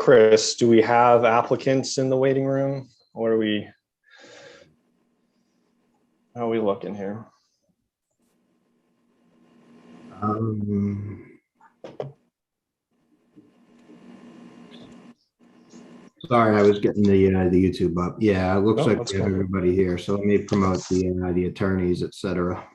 Chris, do we have applicants in the waiting room? Or how are we looking here? Sorry, I was getting the YouTube up. Yeah, it looks like that's we have cool. everybody here. So let me promote the attorneys, etc.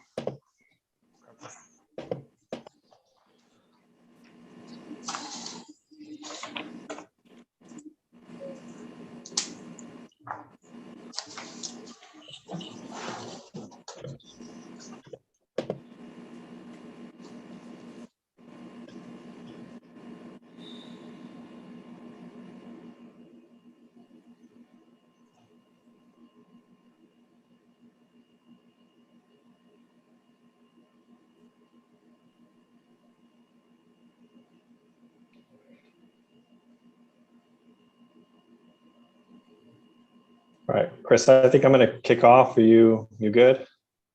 All right, Chris, I think I'm going to kick off. Are you good?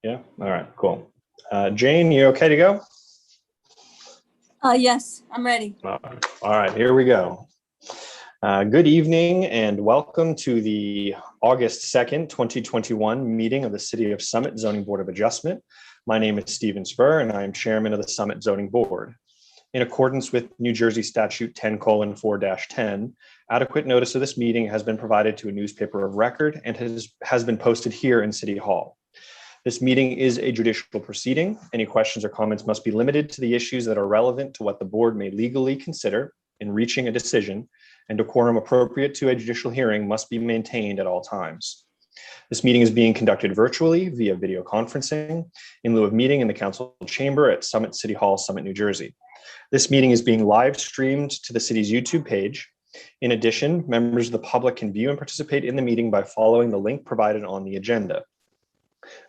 Yeah. All right, cool. Jane, you okay to go? Yes, I'm ready. All right, here we go. Good evening and welcome to the August 2nd, 2021 meeting of the City of Summit Zoning Board of Adjustment. My name is Stephen Spur and I am chairman of the Summit Zoning Board. In accordance with New Jersey Statute 10:4-10, adequate notice of this meeting has been provided to a newspaper of record and has been posted here in City Hall. This meeting is a judicial proceeding. Any questions or comments must be limited to the issues that are relevant to what the board may legally consider in reaching a decision, and decorum appropriate to a judicial hearing must be maintained at all times. This meeting is being conducted virtually via video conferencing in lieu of meeting in the council chamber at Summit City Hall, Summit, New Jersey. This meeting is being live streamed to the city's YouTube page. In addition, members of the public can view and participate in the meeting by following the link provided on the agenda.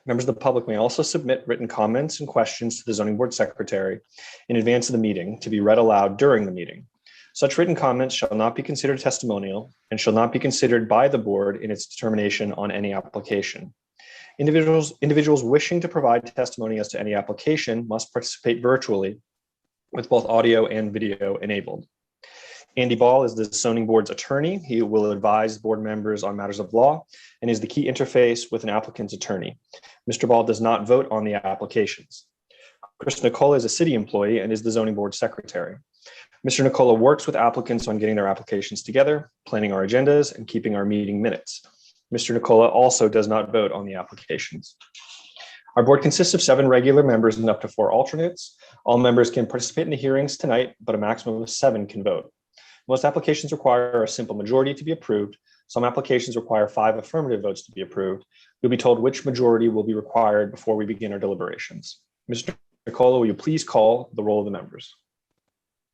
Members of the public may also submit written comments and questions to the zoning board secretary in advance of the meeting to be read aloud during the meeting. Such written comments shall not be considered testimonial and shall not be considered by the board in its determination on any application. Individuals wishing to provide testimony as to any application must participate virtually with both audio and video enabled. Andy Ball is the zoning board's attorney. He will advise board members on matters of law and is the key interface with an applicant's attorney. Mr. Ball does not vote on the applications. Chris Nicola is a city employee and is the zoning board secretary. Mr. Nicola works with applicants on getting their applications together, planning our agendas, and keeping our meeting minutes. Mr. Nicola also does not vote on the applications. Our board consists of 7 regular members and up to 4 alternates. All members can participate in the hearings tonight, but a maximum of 7 can vote. Most applications require a simple majority to be approved. Some applications require 5 affirmative votes to be approved. You'll be told which majority will be required before we begin our deliberations. Mr. Nicola, will you please call the roll of the members?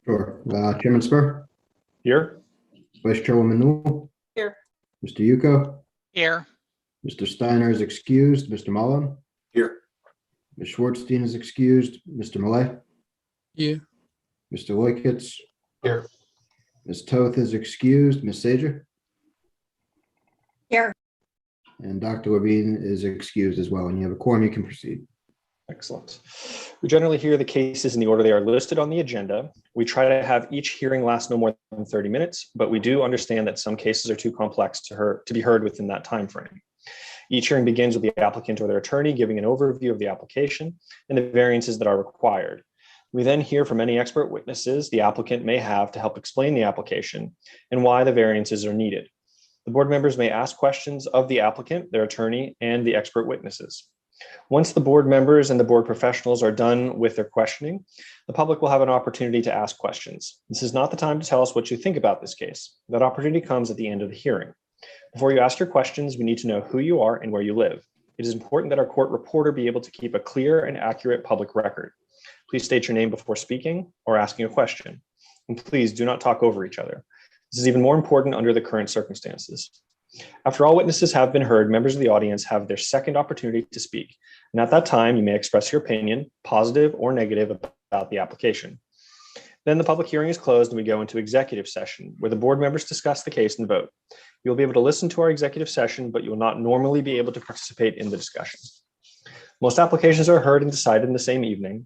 Sure. Chairman Spur? Here. Vice Chairwoman Newell? Here. Mr. Yuko? Here. Mr. Steiner is excused. Mr. Mullen? Here. Ms. Schwartzstein is excused. Mr. Millay? Here. Mr. Loikitz? Here. Ms. Toth is excused. Ms. Sager? Here. And Dr. Levine is excused as well. And you have a quorum, you can proceed. Excellent. We generally hear the cases in the order they are listed on the agenda. We try to have each hearing last no more than 30 minutes, but we do understand that some cases are too complex to be heard within that time frame. Each hearing begins with the applicant or their attorney giving an overview of the application and the variances that are required. We then hear from any expert witnesses the applicant may have to help explain the application and why the variances are needed. The board members may ask questions of the applicant, their attorney, and the expert witnesses. Once the board members and the board professionals are done with their questioning, the public will have an opportunity to ask questions. This is not the time to tell us what you think about this case. That opportunity comes at the end of the hearing. Before you ask your questions, we need to know who you are and where you live. It is important that our court reporter be able to keep a clear and accurate public record. Please state your name before speaking or asking a question. And please do not talk over each other. This is even more important under the current circumstances. After all witnesses have been heard, members of the audience have their second opportunity to speak. And at that time, you may express your opinion, positive or negative, about the application. Then the public hearing is closed and we go into executive session where the board members discuss the case and vote. You'll be able to listen to our executive session, but you will not normally be able to participate in the discussion. Most applications are heard and decided in the same evening.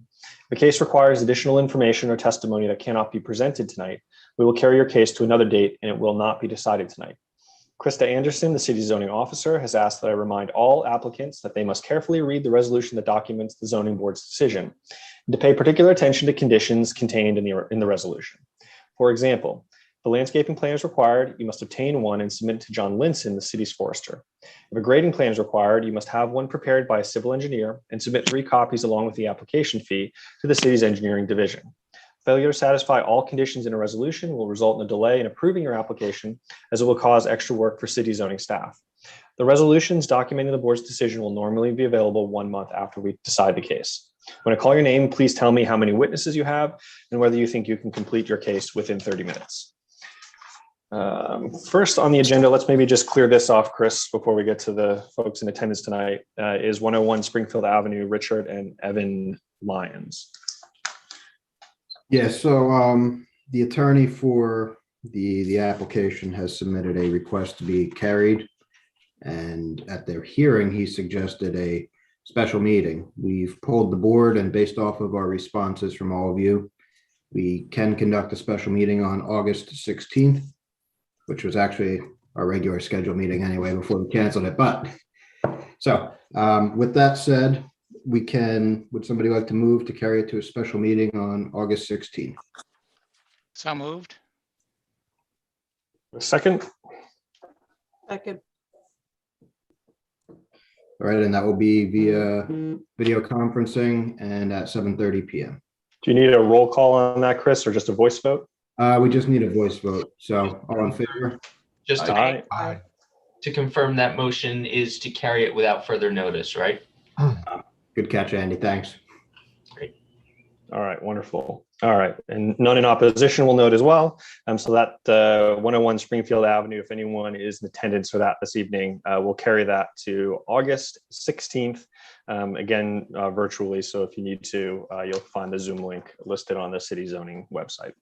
The case requires additional information or testimony that cannot be presented tonight. We will carry your case to another date and it will not be decided tonight. Krista Anderson, the city's zoning officer, has asked that I remind all applicants that they must carefully read the resolution that documents the zoning board's decision and to pay particular attention to conditions contained in the resolution. For example, if a landscaping plan is required, you must obtain one and submit it to John Linson, the city's forester. If a grading plan is required, you must have one prepared by a civil engineer and submit 3 copies along with the application fee to the city's engineering division. Failure to satisfy all conditions in a resolution will result in a delay in approving your application, as it will cause extra work for city zoning staff. The resolutions documenting the board's decision will normally be available 1 month after we decide the case. When I call your name, please tell me how many witnesses you have and whether you think you can complete your case within 30 minutes. First on the agenda, let's maybe just clear this off, Chris, before we get to the folks in attendance tonight, is 101 Springfield Avenue, Richard and Evan Lyons. Yes, so the attorney for the application has submitted a request to be carried. And at their hearing, he suggested a special meeting. We've polled the board, and based off of our responses from all of you, we can conduct a special meeting on August 16th, which was actually our regular scheduled meeting anyway before we canceled it. But so with that said, would somebody like to move to carry it to a special meeting on August 16th? So moved. A second? Second. All right, and that will be via video conferencing and at 7:30 p.m. Do you need a roll call on that, Chris, or just a voice vote? We just need a voice vote. So all in favor? Just Aye. to confirm, that motion is to carry it without further notice, right? Good catch, Andy. Thanks. Great. All right, wonderful. All right, and none in opposition will note as well. So that 101 Springfield Avenue, if anyone is in attendance for that this evening, we'll carry that to August 16th, again, virtually. So if you need to, you'll find the Zoom link listed on the city zoning website.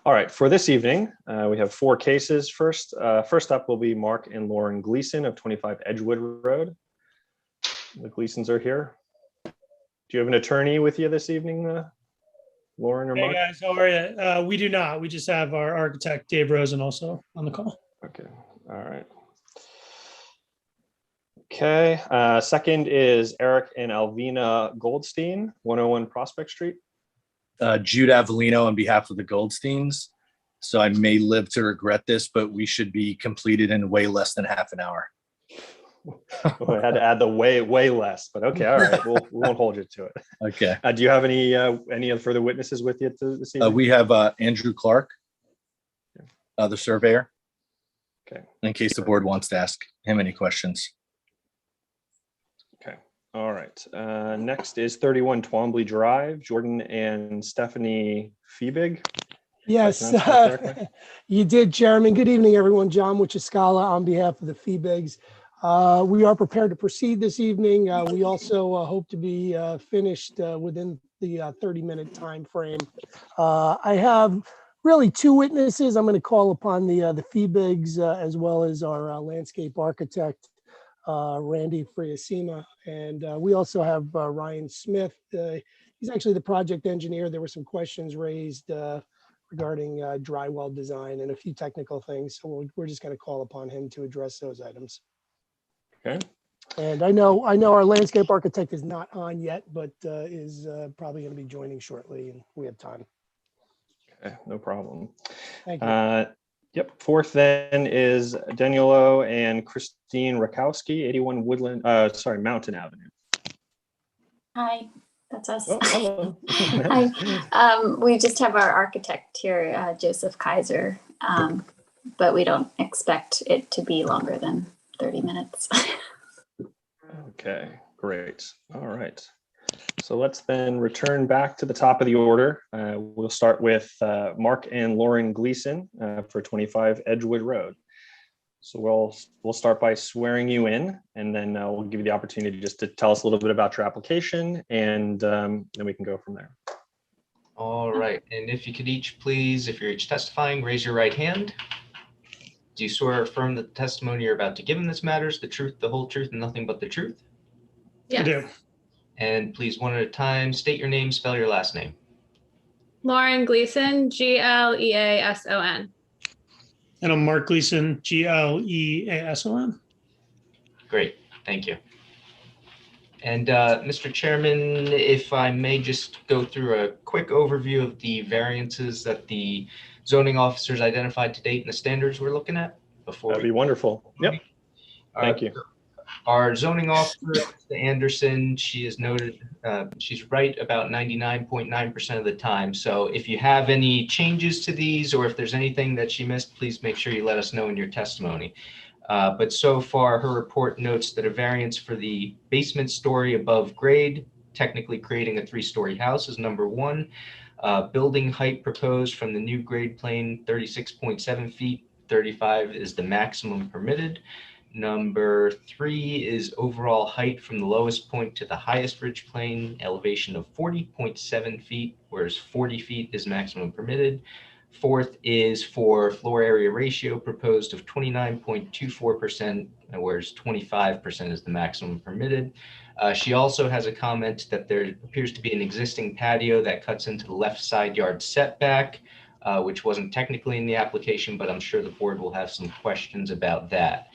All right, for this evening, we have 4 cases. First up will be Mark and Lauren Gleason of 25 Edgewood Road. The Gleasons are here. Do you have an attorney with you this evening, Lauren or Mark? Hey guys, how are you? We do not. We just have our architect, Dave Rosen, also on the call. Okay, all right. Okay, second is Eric and Alvina Goldstein, 101 Prospect Street. Jude Avellino on behalf of the Goldsteins. So I may live to regret this, but we should be completed in way less than half an hour. Well, I had to add the way less, but okay, all right, we won't hold you to it. Okay. Do you have any further witnesses with you this evening? We have Andrew Clark, the surveyor. Okay. In case the board wants to ask him any questions. Okay. All right. Next is 31 Twombly Drive, Jordan and Stephanie Feebig. Yes, you did, Chairman. Good evening, everyone. John Wichaskala on behalf of the Feebigs. We are prepared to proceed this evening. We also hope to be finished within the 30-minute time frame. I have really 2 witnesses. I'm going to call upon the Feebigs as well as our landscape architect, Randy Friesema. And we also have Ryan Smith. He's actually the project engineer. There were some questions raised regarding dry well design and a few technical things. So we're just going to call upon him to address those items. Okay. And I know our landscape architect is not on yet, but is probably going to be joining shortly, and we have time. Okay, no problem. Thank you. Yep. Fourth then is Danielo and Christine Rakowski, 81 Mountain Avenue. Hi, that's us. Oh, hello. Hi. We just have our architect here, Joseph Kaiser, but we don't expect it to be longer than 30 minutes. Okay, great. All right. So let's then return back to the top of the order. We'll start with Mark and Lauren Gleason for 25 Edgewood Road. So we'll start by swearing you in, and then we'll give you the opportunity just to tell us a little bit about your application, and then we can go from there. All right. And if you could each please, if you're each testifying, raise your right hand. Do you swear or affirm that the testimony you're about to give in this matter is the truth, the whole truth, and nothing but the truth? I do. And please, one at a time, state your name, spell your last name. Lauren Gleason, Gleason. And I'm Mark Gleason, Gleason. Great, thank you. And Mr. Chairman, if I may just go through a quick overview of the variances that the zoning officers identified to date and the standards we're looking at before. That'd be wonderful. Yep. Thank you. Our zoning officer, Krista Anderson, she is noted, she's right about 99.9% of the time. So if you have any changes to these, or if there's anything that she missed, please make sure you let us know in your testimony. But so far, her report notes that a variance for the basement story above grade, technically creating a 3-story house, is number 1. Building height proposed from the new grade plane, 36.7 feet, 35 is the maximum permitted. Number 3 is overall height from the lowest point to the highest ridge plane, elevation of 40.7 feet, whereas 40 feet is maximum permitted. 4th is for floor area ratio proposed of 29.24%, whereas 25% is the maximum permitted. She also has a comment that there appears to be an existing patio that cuts into the left side yard setback, which wasn't technically in the application, but I'm sure the board will have some questions about that.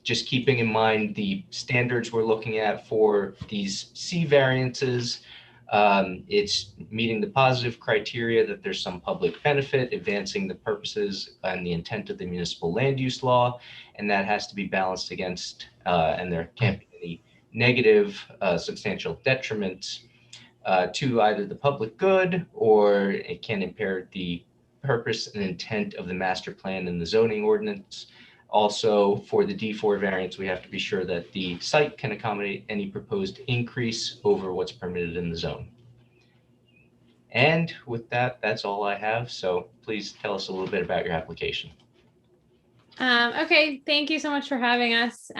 Just keeping in mind the standards we're looking at for these C variances, it's meeting the positive criteria that there's some public benefit, advancing the purposes and the intent of the municipal land use law, and that has to be balanced against, and there can't be any negative substantial detriments to either the public good, or it can impair the purpose and intent of the master plan and the zoning ordinance. Also, for the D4 variance, we have to be sure that the site can accommodate any proposed increase over what's permitted in the zone. And with that, that's all I have. So please tell us a little bit about your application. Okay, thank you so much for having us.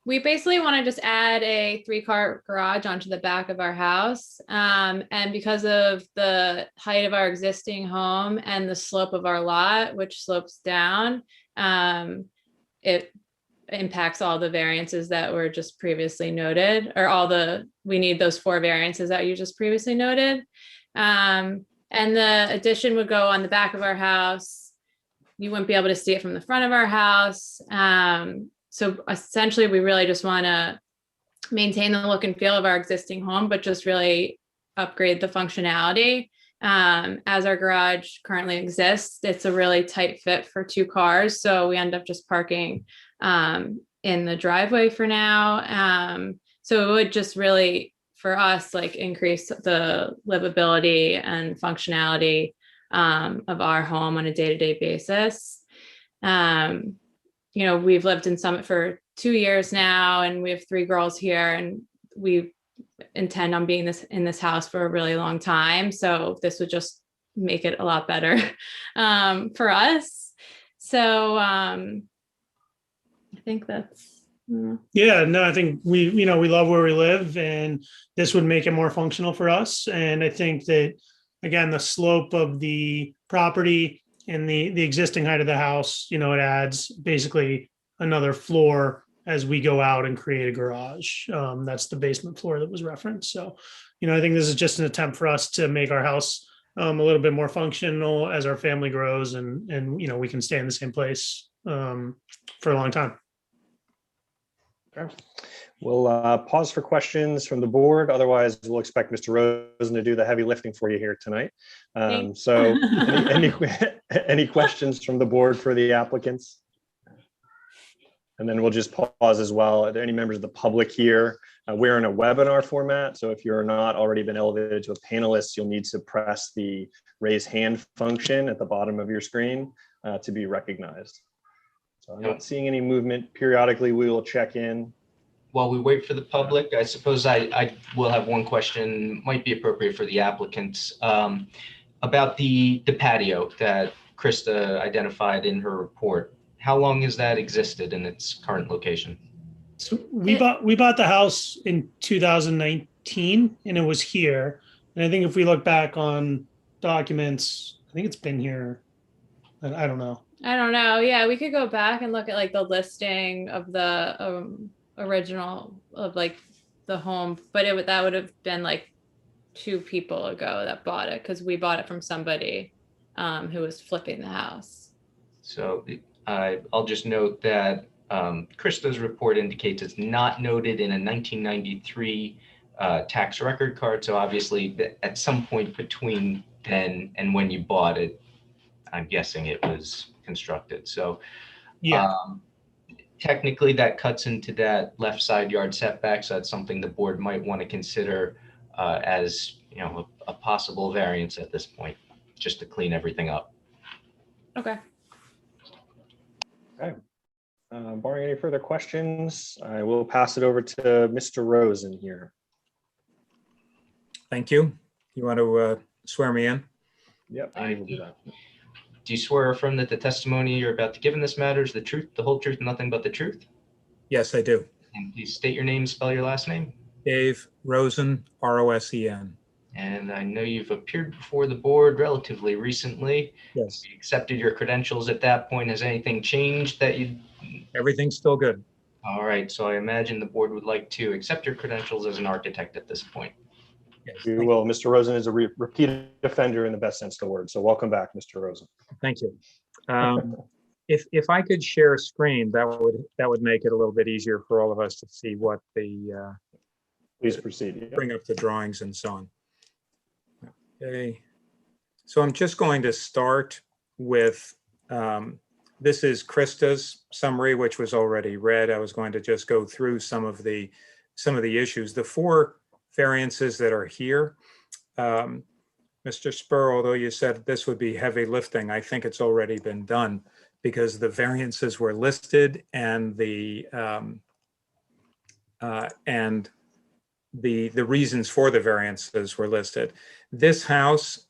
We basically want to just add a 3-car garage onto the back of our house. And because of the height of our existing home and the slope of our lot, which slopes down, it impacts all the variances that were just previously noted, or we need those 4 variances that you just previously noted. And the addition would go on the back of our house. You wouldn't be able to see it from the front of our house. So essentially, we really just want to maintain the look and feel of our existing home, but just really upgrade the functionality. As our garage currently exists, it's a really tight fit for 2 cars. So we end up just parking in the driveway for now. So it would just really, for us, like increase the livability and functionality of our home on a day-to-day basis. We've lived in Summit for 2 years now, and we have 3 girls here, and we intend on being in this house for a really long time. So this would just make it a lot better for us. So I think that's. Yeah, no, I think we love where we live, and this would make it more functional for us. And I think that, again, the slope of the property and the existing height of the house, it adds basically another floor as we go out and create a garage. That's the basement floor that was referenced. So, I think this is just an attempt for us to make our house a little bit more functional as our family grows, and we can stay in the same place for a long time. Okay. We'll pause for questions from the board. Otherwise, we'll expect Mr. Rosen to do the heavy lifting for you here tonight. So any questions from the board for the applicants? And then we'll just pause as well. Are there any members of the public here? We're in a webinar format, so if you're not already been elevated to a panelist, you'll need to press the raise hand function at the bottom of your screen to be recognized. So I'm not seeing any movement. Periodically, we will check in. While we wait for the public, I suppose I will have one question, might be appropriate for the applicants, about the patio that Krista identified in her report. How long has that existed in its current location? So we bought the house in 2019, and it was here. And I think if we look back on documents, I think it's been here. I don't know. Yeah, we could go back and look at like the listing of the original of like the home, but that would have been like 2 people ago that bought it because we bought it from somebody who was flipping the house. So I'll just note that Krista's report indicates it's not noted in a 1993 tax record card. So obviously at some point between then and when you bought it, I'm guessing it was constructed. So Yeah, technically that cuts into that left side yard setback. So that's something the board might want to consider as, you know, a possible variance at this point, just to clean everything up. Okay. Okay. Barring any further questions, I will pass it over to Mr. Rosen here. Thank you. You want to swear me in? Yep, I will do that. Do you swear or affirm that the testimony you're about to give in this matter is the truth, the whole truth, and nothing but the truth? Yes, I do. And please state your name, spell your last name. Dave Rosen, R-O-S-E-N. And I know you've appeared before the board relatively recently. Yes, You accepted your credentials at that point. Has anything changed that you? everything's still good. All right, so I imagine the board would like to accept your credentials as an architect at this point. Yes, We will. Mr. Rosen is a repeat offender in the best sense of the word. So welcome back, Mr. Rosen. Thank you. If I could share a screen, that would make it a little bit easier for all of us to see what the Please proceed. Yeah. bring up the drawings and so on. Okay, so I'm just going to start with this is Krista's summary, which was already read. I was going to just go through some of the issues. The 4 variances that are here. Mr. Spur, although you said this would be heavy lifting, I think it's already been done because the variances were listed and the reasons for the variances were listed. This house,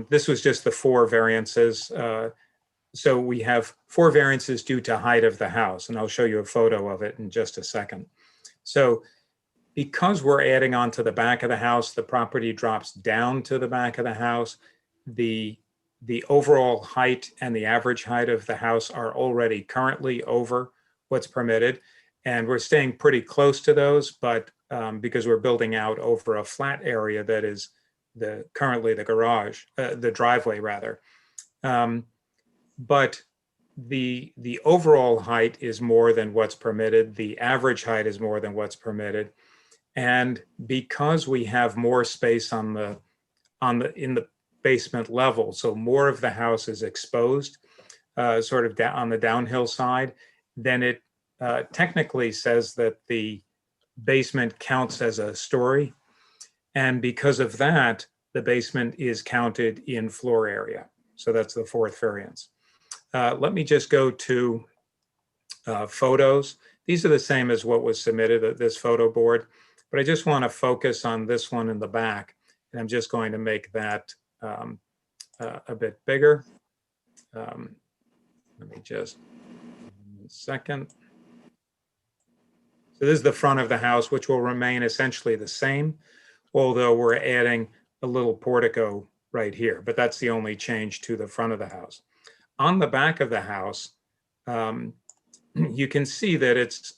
this was just the 4 variances. So we have 4 variances due to height of the house, and I'll show you a photo of it in just a second. So because we're adding on to the back of the house, the property drops down to the back of the house. The overall height and the average height of the house are already currently over what's permitted. And we're staying pretty close to those, but because we're building out over a flat area that is currently the garage, the driveway rather. But the overall height is more than what's permitted. The average height is more than what's permitted. And because we have more space in the basement level, so more of the house is exposed, sort of on the downhill side, then it technically says that the basement counts as a story. And because of that, the basement is counted in floor area. So that's the 4th variance. Let me just go to photos. These are the same as what was submitted at this photo board, but I just want to focus on this one in the back. And I'm just going to make that a bit bigger. Let me just, 1 second. So this is the front of the house, which will remain essentially the same, although we're adding a little portico right here, but that's the only change to the front of the house. On the back of the house, you can see that it's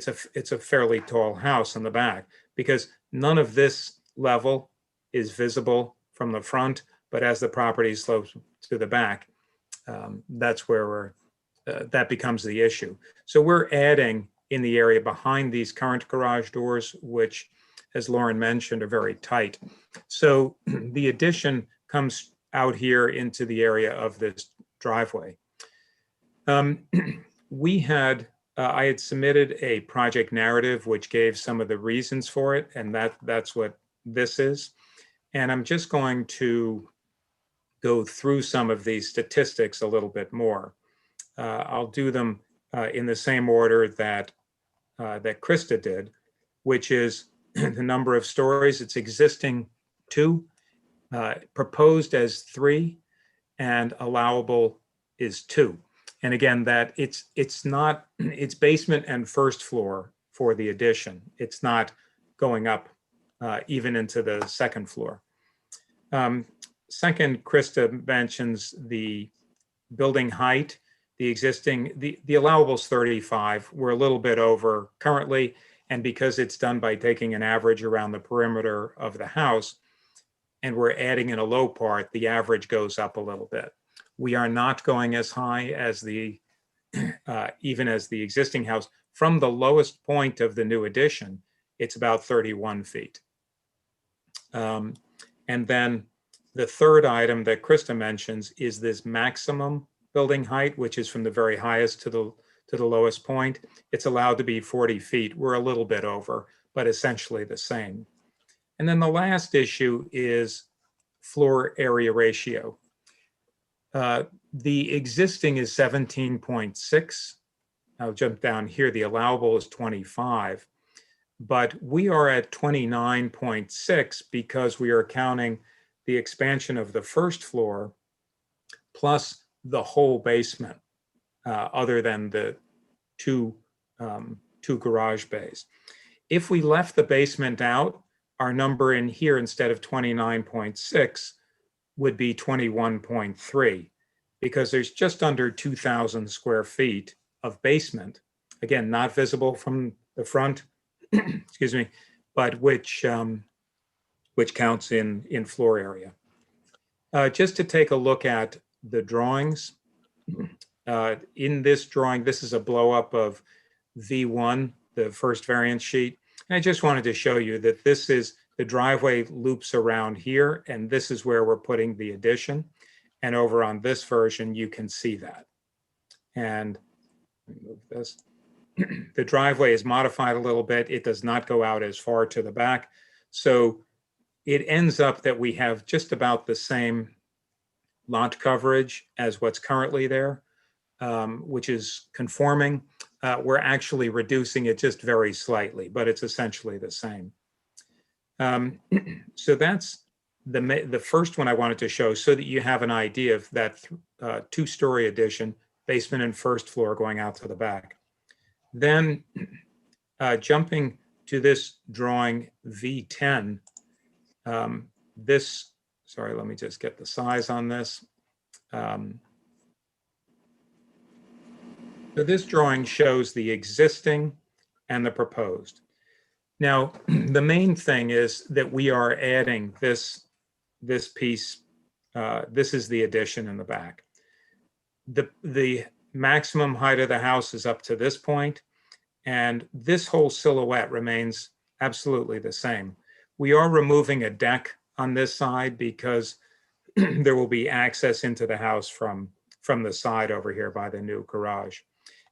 a fairly tall house in the back because none of this level is visible from the front, but as the property slopes to the back, that's where that becomes the issue. So we're adding in the area behind these current garage doors, which, as Lauren mentioned, are very tight. So the addition comes out here into the area of this driveway. I had submitted a project narrative which gave some of the reasons for it, and that's what this is. And I'm just going to go through some of these statistics a little bit more. I'll do them in the same order that Krista did, which is the number of stories. It's existing 2, proposed as 3, and allowable is 2. And again, that it's basement and first floor for the addition. It's not going up even into the second floor. Second, Krista mentions the building height. The allowable is 35. We're a little bit over currently, and because it's done by taking an average around the perimeter of the house, and we're adding in a low part, the average goes up a little bit. We are not going as high as the, even as the existing house. From the lowest point of the new addition, it's about 31 feet. And then the third item that Krista mentions is this maximum building height, which is from the very highest to the lowest point. It's allowed to be 40 feet. We're a little bit over, but essentially the same. And then the last issue is floor area ratio. The existing is 17.6. I'll jump down here. The allowable is 25, but we are at 29.6 because we are counting the expansion of the first floor plus the whole basement, other than the two garage bays. If we left the basement out, our number in here instead of 29.6 would be 21.3, because there's just under 2,000 square feet of basement. Again, not visible from the front, excuse me, but which counts in floor area. Just to take a look at the drawings. In this drawing, this is a blow up of V1, the first variance sheet. And I just wanted to show you that this is the driveway loops around here, and this is where we're putting the addition. And over on this version, you can see that. And let me move this. The driveway is modified a little bit. It does not go out as far to the back. So it ends up that we have just about the same lot coverage as what's currently there, which is conforming. We're actually reducing it just very slightly, but it's essentially the same. So that's the first one I wanted to show, so that you have an idea of that two-story addition, basement and first floor going out to the back. Then jumping to this drawing V10, sorry, let me just get the size on this. So this drawing shows the existing and the proposed. Now, the main thing is that we are adding this piece. This is the addition in the back. The maximum height of the house is up to this point, and this whole silhouette remains absolutely the same. We are removing a deck on this side because there will be access into the house from the side over here by the new garage.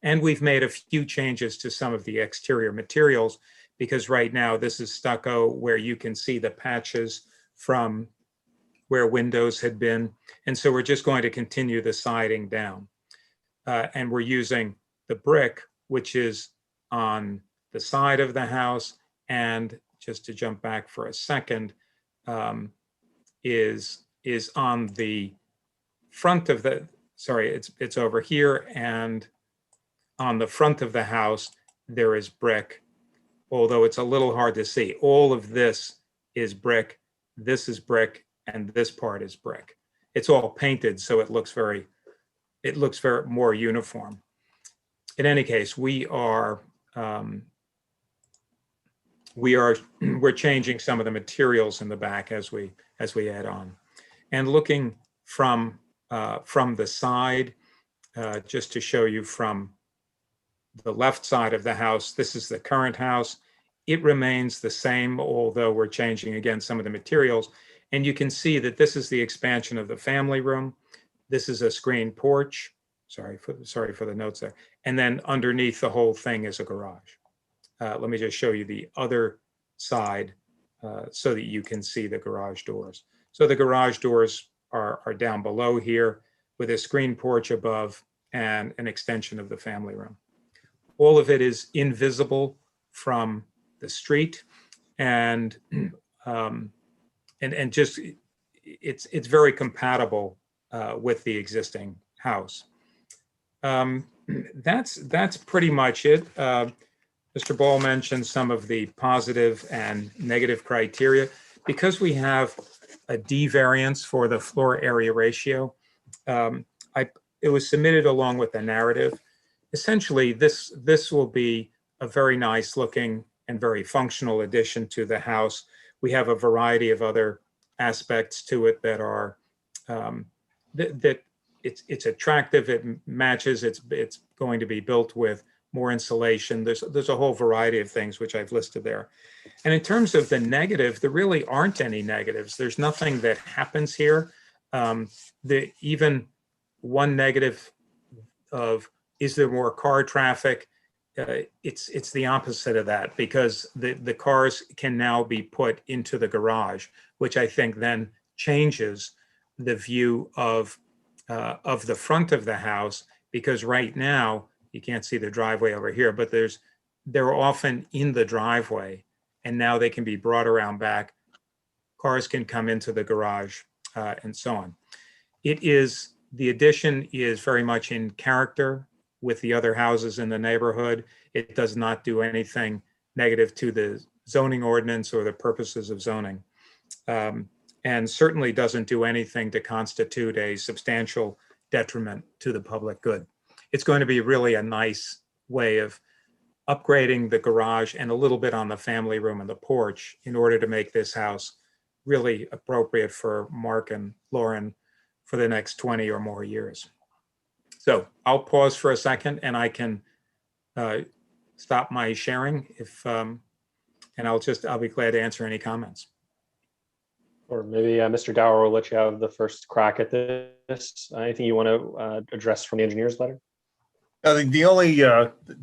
And we've made a few changes to some of the exterior materials, because right now this is stucco where you can see the patches from where windows had been. And so we're just going to continue the siding down. And we're using the brick, which is on the side of the house. And just to jump back for a second, is on the front of the, sorry, it's over here, and on the front of the house, there is brick, although it's a little hard to see. All of this is brick, this is brick, and this part is brick. It's all painted, so it looks very more uniform. In any case, we're changing some of the materials in the back as we add on. And looking from the side, just to show you from the left side of the house, this is the current house. It remains the same, although we're changing again some of the materials. And you can see that this is the expansion of the family room. This is a screen porch. Sorry for the notes there. And then underneath the whole thing is a garage. Let me just show you the other side so that you can see the garage doors. So the garage doors are down below here with a screen porch above and an extension of the family room. All of it is invisible from the street, and just it's very compatible with the existing house. That's pretty much it. Mr. Ball mentioned some of the positive and negative criteria. Because we have a D variance for the floor area ratio, it was submitted along with the narrative. Essentially, this will be a very nice looking and very functional addition to the house. We have a variety of other aspects to it that are that it's attractive. It matches. It's going to be built with more insulation. There's a whole variety of things which I've listed there. And in terms of the negative, there really aren't any negatives. There's nothing that happens here. Even one negative of, is there more car traffic? It's the opposite of that, because the cars can now be put into the garage, which I think then changes the view of the front of the house, because right now you can't see the driveway over here, but they're often in the driveway, and now they can be brought around back. Cars can come into the garage and so on. The addition is very much in character with the other houses in the neighborhood. It does not do anything negative to the zoning ordinance or the purposes of zoning. And certainly doesn't do anything to constitute a substantial detriment to the public good. It's going to be really a nice way of upgrading the garage and a little bit on the family room and the porch in order to make this house really appropriate for Mark and Lauren for the next 20 or more years. So I'll pause for a second, and I can stop my sharing and I'll be glad to answer any comments. Or maybe Mr. Dower will let you have the first crack at this. Anything you want to address from the engineer's letter? I think the only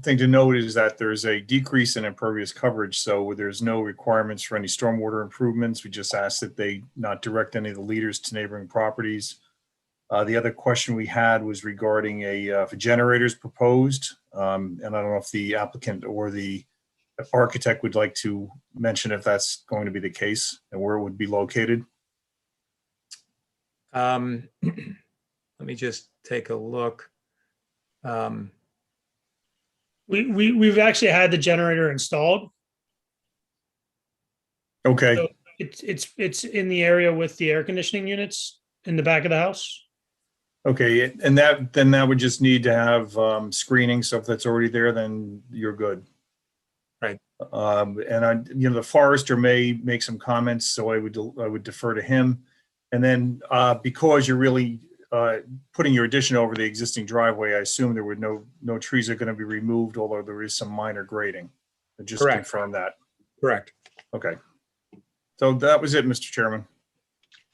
thing to note is that there's a decrease in impervious coverage, so there's no requirements for any stormwater improvements. We just ask that they not direct any of the leaders to neighboring properties. The other question we had was regarding if a generator is proposed, and I don't know if the applicant or the architect would like to mention if that's going to be the case and where it would be located. Let me just take a look. We've actually had the generator installed. Okay. So it's in the area with the air conditioning units in the back of the house. Okay, and that would just need to have screening. So if that's already there, then you're good. Right. And the forester may make some comments, so I would defer to him. And then because you're really putting your addition over the existing driveway, I assume there were no trees are going to be removed, although there is some minor grading. Just Correct. confirm that. Correct. Okay. So that was it, Mr. Chairman.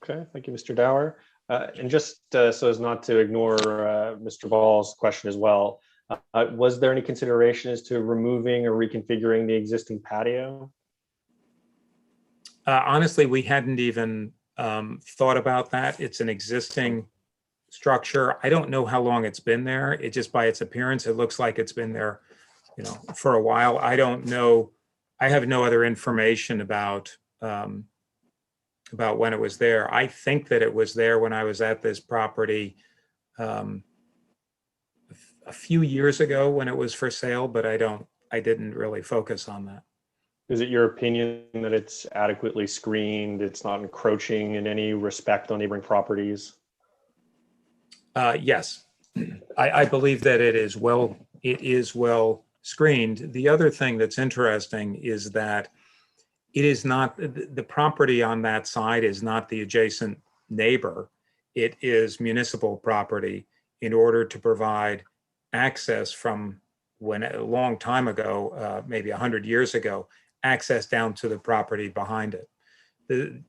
Okay, thank you, Mr. Dower. And just so as not to ignore Mr. Ball's question as well, was there any consideration as to removing or reconfiguring the existing patio? Honestly, we hadn't even thought about that. It's an existing structure. I don't know how long it's been there. It just, by its appearance, it looks like it's been there, for a while. I don't know. I have no other information about when it was there. I think that it was there when I was at this property a few years ago when it was for sale, but I didn't really focus on that. Is it your opinion that it's adequately screened? It's not encroaching in any respect on neighboring properties? Yes, I believe that it is well screened. The other thing that's interesting is that it is not, the property on that side is not the adjacent neighbor. It is municipal property in order to provide access from when a long time ago, maybe 100 years ago, access down to the property behind it. The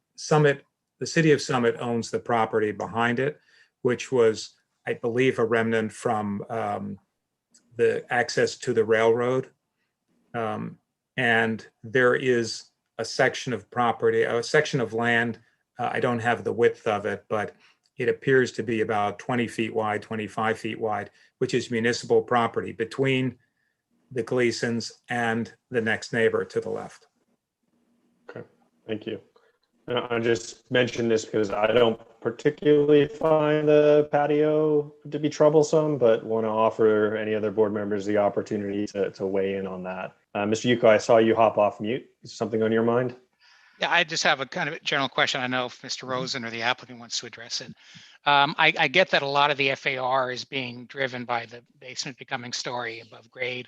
city of Summit owns the property behind it, which was, I believe, a remnant from the access to the railroad. And there is a section of property, a section of land, I don't have the width of it, but it appears to be about 20 feet wide, 25 feet wide, which is municipal property between the Gleasons and the next neighbor to the left. Okay, thank you. I just mentioned this because I don't particularly find the patio to be troublesome, but want to offer any other board members the opportunity to weigh in on that. Mr. Yuko, I saw you hop off mute. Is something on your mind? Yeah, I just have a kind of general question. I know if Mr. Rosen or the applicant wants to address it. I get that a lot of the FAR is being driven by the basement becoming story above grade.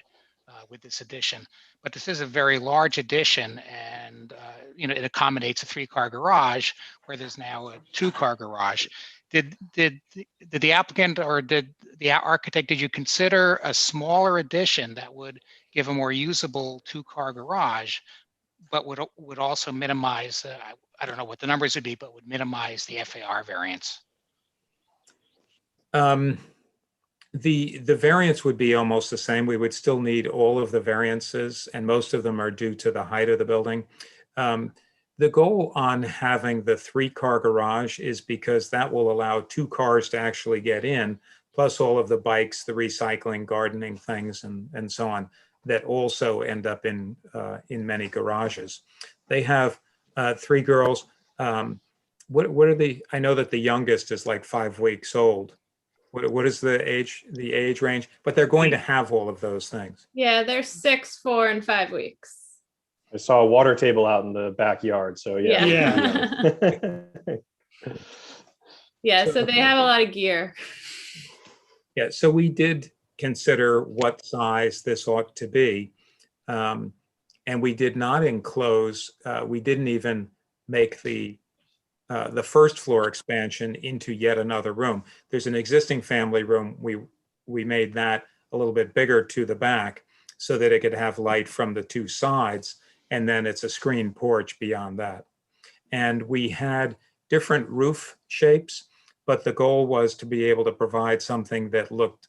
with this addition. But this is a very large addition, and it accommodates a 3-car garage where there's now a 2-car garage. Did the applicant or did the architect, did you consider a smaller addition that would give a more usable 2-car garage, but would also minimize, I don't know what the numbers would be, but would minimize the FAR variance? The variance would be almost the same. We would still need all of the variances, and most of them are due to the height of the building. The goal on having the 3-car garage is because that will allow 2 cars to actually get in, plus all of the bikes, the recycling, gardening things, and so on, that also end up in many garages. They have 3 girls. What are the? I know that the youngest is like 5 weeks old. What is the age range? But they're going to have all of those things. Yeah, they're 6, 4, and 5 weeks. I saw a water table out in the backyard, so yeah. Yeah, so they have a lot of gear. Yeah, so we did consider what size this ought to be. And we did not enclose, we didn't even make the first floor expansion into yet another room. There's an existing family room. We made that a little bit bigger to the back so that it could have light from the 2 sides. And then it's a screen porch beyond that. And we had different roof shapes, but the goal was to be able to provide something that looked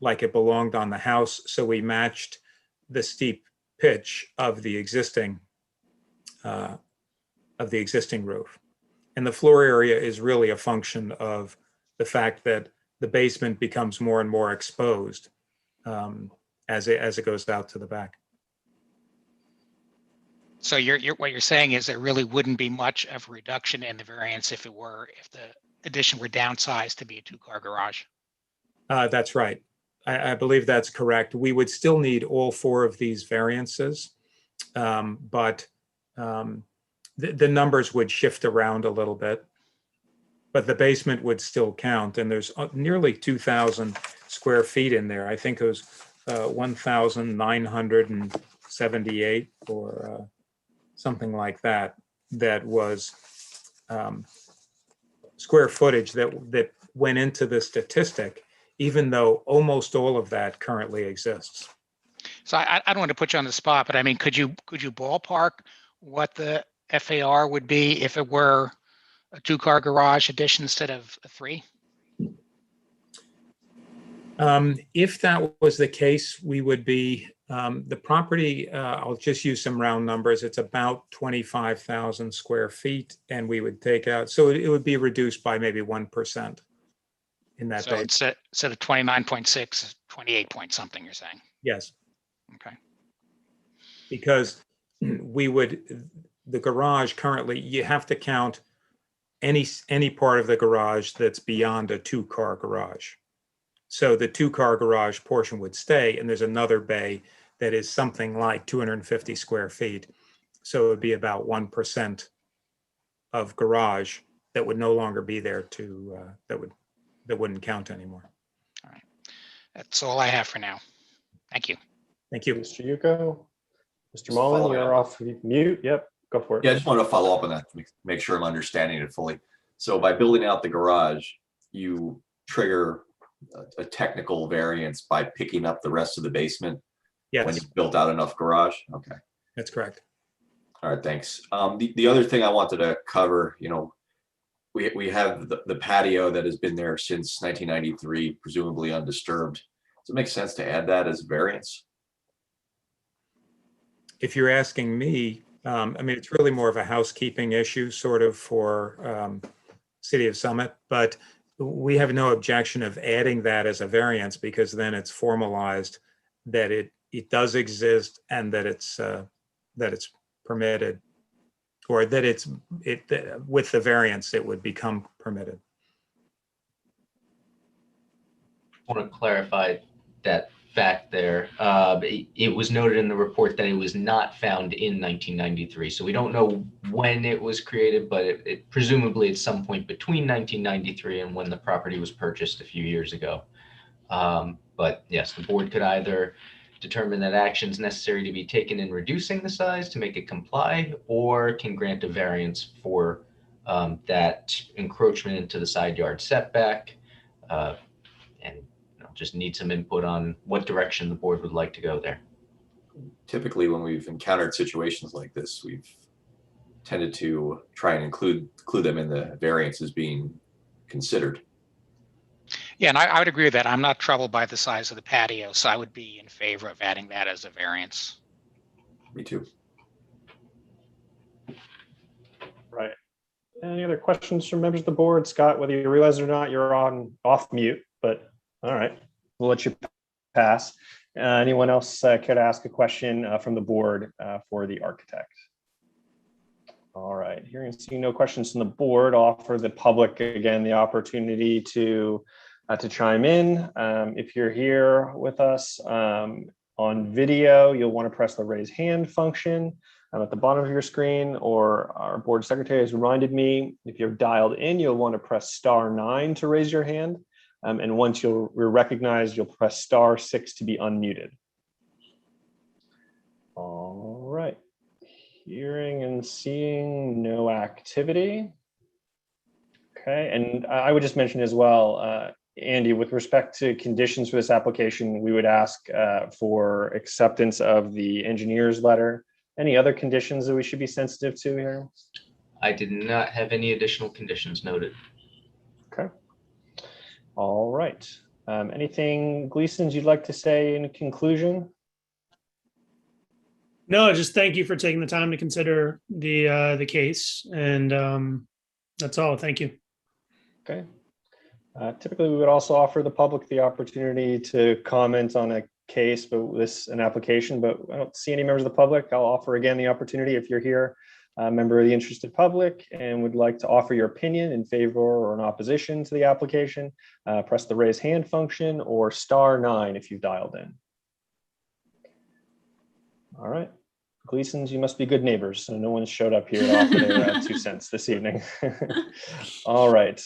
like it belonged on the house. So we matched the steep pitch of the existing roof. And the floor area is really a function of the fact that the basement becomes more and more exposed as it goes out to the back. So what you're saying is there really wouldn't be much of a reduction in the variance if the addition were downsized to be a 2-car garage? That's right. I believe that's correct. We would still need all 4 of these variances, but the numbers would shift around a little bit. But the basement would still count, and there's nearly 2,000 square feet in there. I think it was 1,978 or something like that. That was square footage that went into the statistic, even though almost all of that currently exists. So I don't want to put you on the spot, but I mean, could you ballpark what the FAR would be if it were a 2-car garage addition instead of a 3? If that was the case, we would be, the property, I'll just use some round numbers. It's about 25,000 square feet, and we would take out, so it would be reduced by maybe 1% in that. So instead of 29.6, 28 point something, you're saying? Yes. Okay. Because the garage currently, you have to count any part of the garage that's beyond a 2-car garage. So the 2-car garage portion would stay, and there's another bay that is something like 250 square feet. So it would be about 1% of garage that would no longer be there that wouldn't count anymore. All right. That's all I have for now. Thank you. Thank you. Mr. Yuko, Mr. Mullen, you're off mute. Yep, go for it. Yeah, I just want to follow up on that to make sure I'm understanding it fully. So by building out the garage, you trigger a technical variance by picking up the rest of the basement. Yes. When you've built out enough garage. Okay. That's correct. All right, thanks. The other thing I wanted to cover, we have the patio that has been there since 1993, presumably undisturbed. Does it make sense to add that as variance? If you're asking me, I mean, it's really more of a housekeeping issue sort of for City of Summit, but we have no objection of adding that as a variance because then it's formalized that it does exist and that it's permitted, or that with the variance it would become permitted. I want to clarify that fact there. It was noted in the report that it was not found in 1993. So we don't know when it was created, but it presumably at some point between 1993 and when the property was purchased a few years ago. But yes, the board could either determine that actions necessary to be taken in reducing the size to make it comply, or can grant a variance for that encroachment into the side yard setback. And just need some input on what direction the board would like to go there. Typically, when we've encountered situations like this, we've tended to try and include them in the variances being considered. Yeah, and I would agree with that. I'm not troubled by the size of the patio, so I would be in favor of adding that as a variance. Me too. Right. Any other questions from members of the board? Scott, whether you realize it or not, you're off mute, but all right, we'll let you pass. Anyone else care to ask a question from the board for the architect? All right, hearing and seeing no questions from the board, I'll offer the public again the opportunity to chime in. If you're here with us on video, you'll want to press the raise hand function at the bottom of your screen, or our board secretary has reminded me, if you're dialed in, you'll want to press *9 to raise your hand. And once you're recognized, you'll press *6 to be unmuted. All right. Hearing and seeing no activity. Okay, and I would just mention as well, Andy, with respect to conditions for this application, we would ask for acceptance of the engineer's letter. Any other conditions that we should be sensitive to here? I did not have any additional conditions noted. Okay. All right. Anything, Gleasons, you'd like to say in conclusion? No, just thank you for taking the time to consider the case, and that's all. Thank you. Okay. Typically, we would also offer the public the opportunity to comment on a case, but an application, but I don't see any members of the public. I'll offer again the opportunity, if you're here, a member of the interested public, and would like to offer your opinion in favor or in opposition to the application, press the raise hand function or *9 if you've dialed in. All right. Gleasons, you must be good neighbors. So no one's showed up here to offer their 2 cents this evening. All right.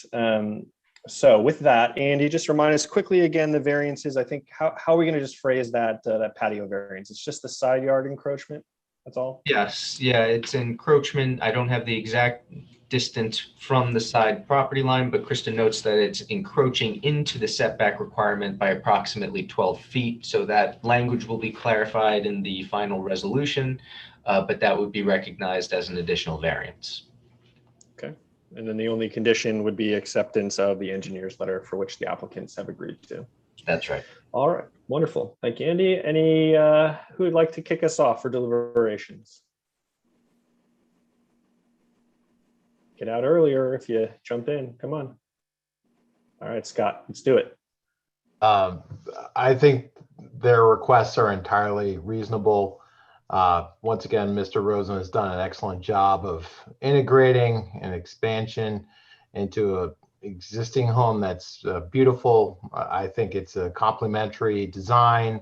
So with that, Andy, just remind us quickly again the variances. I think how are we going to just phrase that patio variance? It's just the side yard encroachment. That's all. Yes. Yeah, it's encroachment. I don't have the exact distance from the side property line, but Kristen notes that it's encroaching into the setback requirement by approximately 12 feet. So that language will be clarified in the final resolution, but that would be recognized as an additional variance. Okay. And then the only condition would be acceptance of the engineer's letter, for which the applicants have agreed to. That's right. All right. Wonderful. Thank you, Andy. Any who would like to kick us off for deliberations? Get out earlier if you jump in. Come on. All right, Scott, let's do it. I think their requests are entirely reasonable. Once again, Mr. Rosen has done an excellent job of integrating an expansion into an existing home that's beautiful. I think it's a complementary design.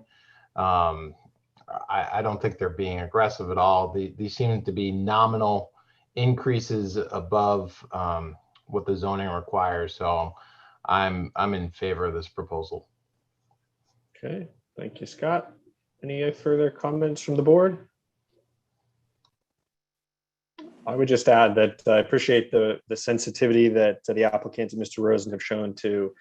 I don't think they're being aggressive at all. These seem to be nominal increases above what the zoning requires. So I'm in favor of this proposal. Okay, thank you, Scott. Any further comments from the board? I would just add that I appreciate the sensitivity that the applicant and Mr. Rosen have shown to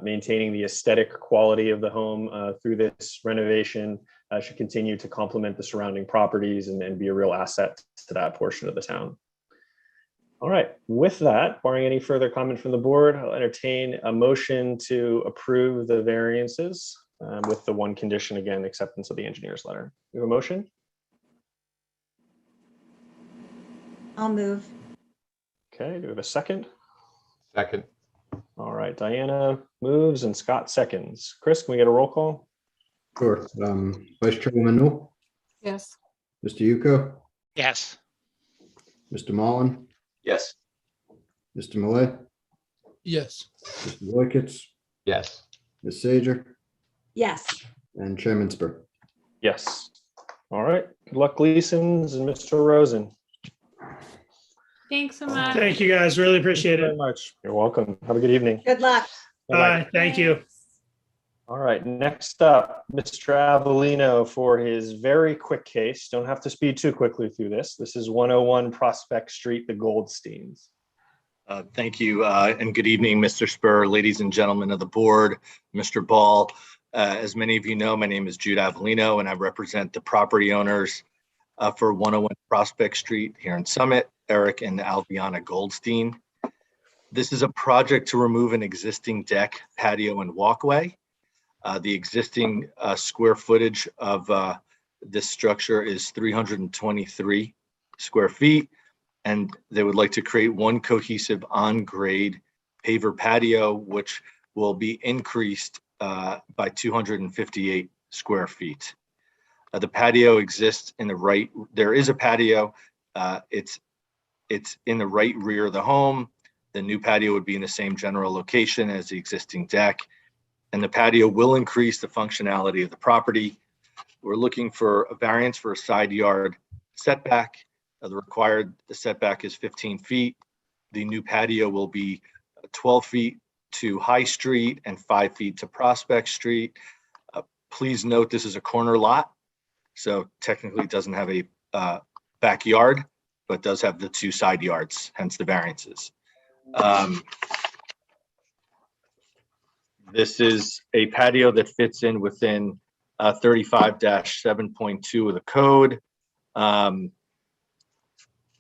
maintaining the aesthetic quality of the home through this renovation. Should continue to complement the surrounding properties and be a real asset to that portion of the town. All right, with that, barring any further comment from the board, I'll entertain a motion to approve the variances with the one condition, again, acceptance of the engineer's letter. We have a motion? I'll move. Okay, do we have a second? Second. All right, Diana moves and Scott seconds. Chris, can we get a roll call? Sure. Vice Chairwoman Newell, Yes. Mr. Yuko, Yes. Mr. Mullen, Yes. Mr. Malay, Yes. Mr. Loikitz, Yes. Ms. Sager, Yes. and Chairman Spur. Yes. All right, good luck, Gleasons and Mr. Rosen. Thanks so much. Thank you, guys. Really appreciate Thank you it. very much. You're welcome. Have a good evening. Good luck. Bye. Thank you. Thanks. All right, next up, Mr. Avellino for his very quick case. Don't have to speed too quickly through this. This is 101 Prospect Street, the Goldsteins. Thank you, and good evening, Mr. Spur, ladies and gentlemen of the board, Mr. Ball. As many of you know, my name is Jude Avellino, and I represent the property owners for 101 Prospect Street here in Summit, Eric and Alviana Goldstein. This is a project to remove an existing deck, patio, and walkway. The existing square footage of this structure is 323 square feet, and they would like to create one cohesive on-grade paver patio, which will be increased by 258 square feet. The patio exists in the right, there is a patio, it's in the right rear of the home. The new patio would be in the same general location as the existing deck, and the patio will increase the functionality of the property. We're looking for a variance for a side yard setback. The setback is 15 feet. The new patio will be 12 feet to High Street and 5 feet to Prospect Street. Please note this is a corner lot, so technically it doesn't have a backyard, but does have the two side yards, hence the variances. This is a patio that fits in within 35-7.2 of the code.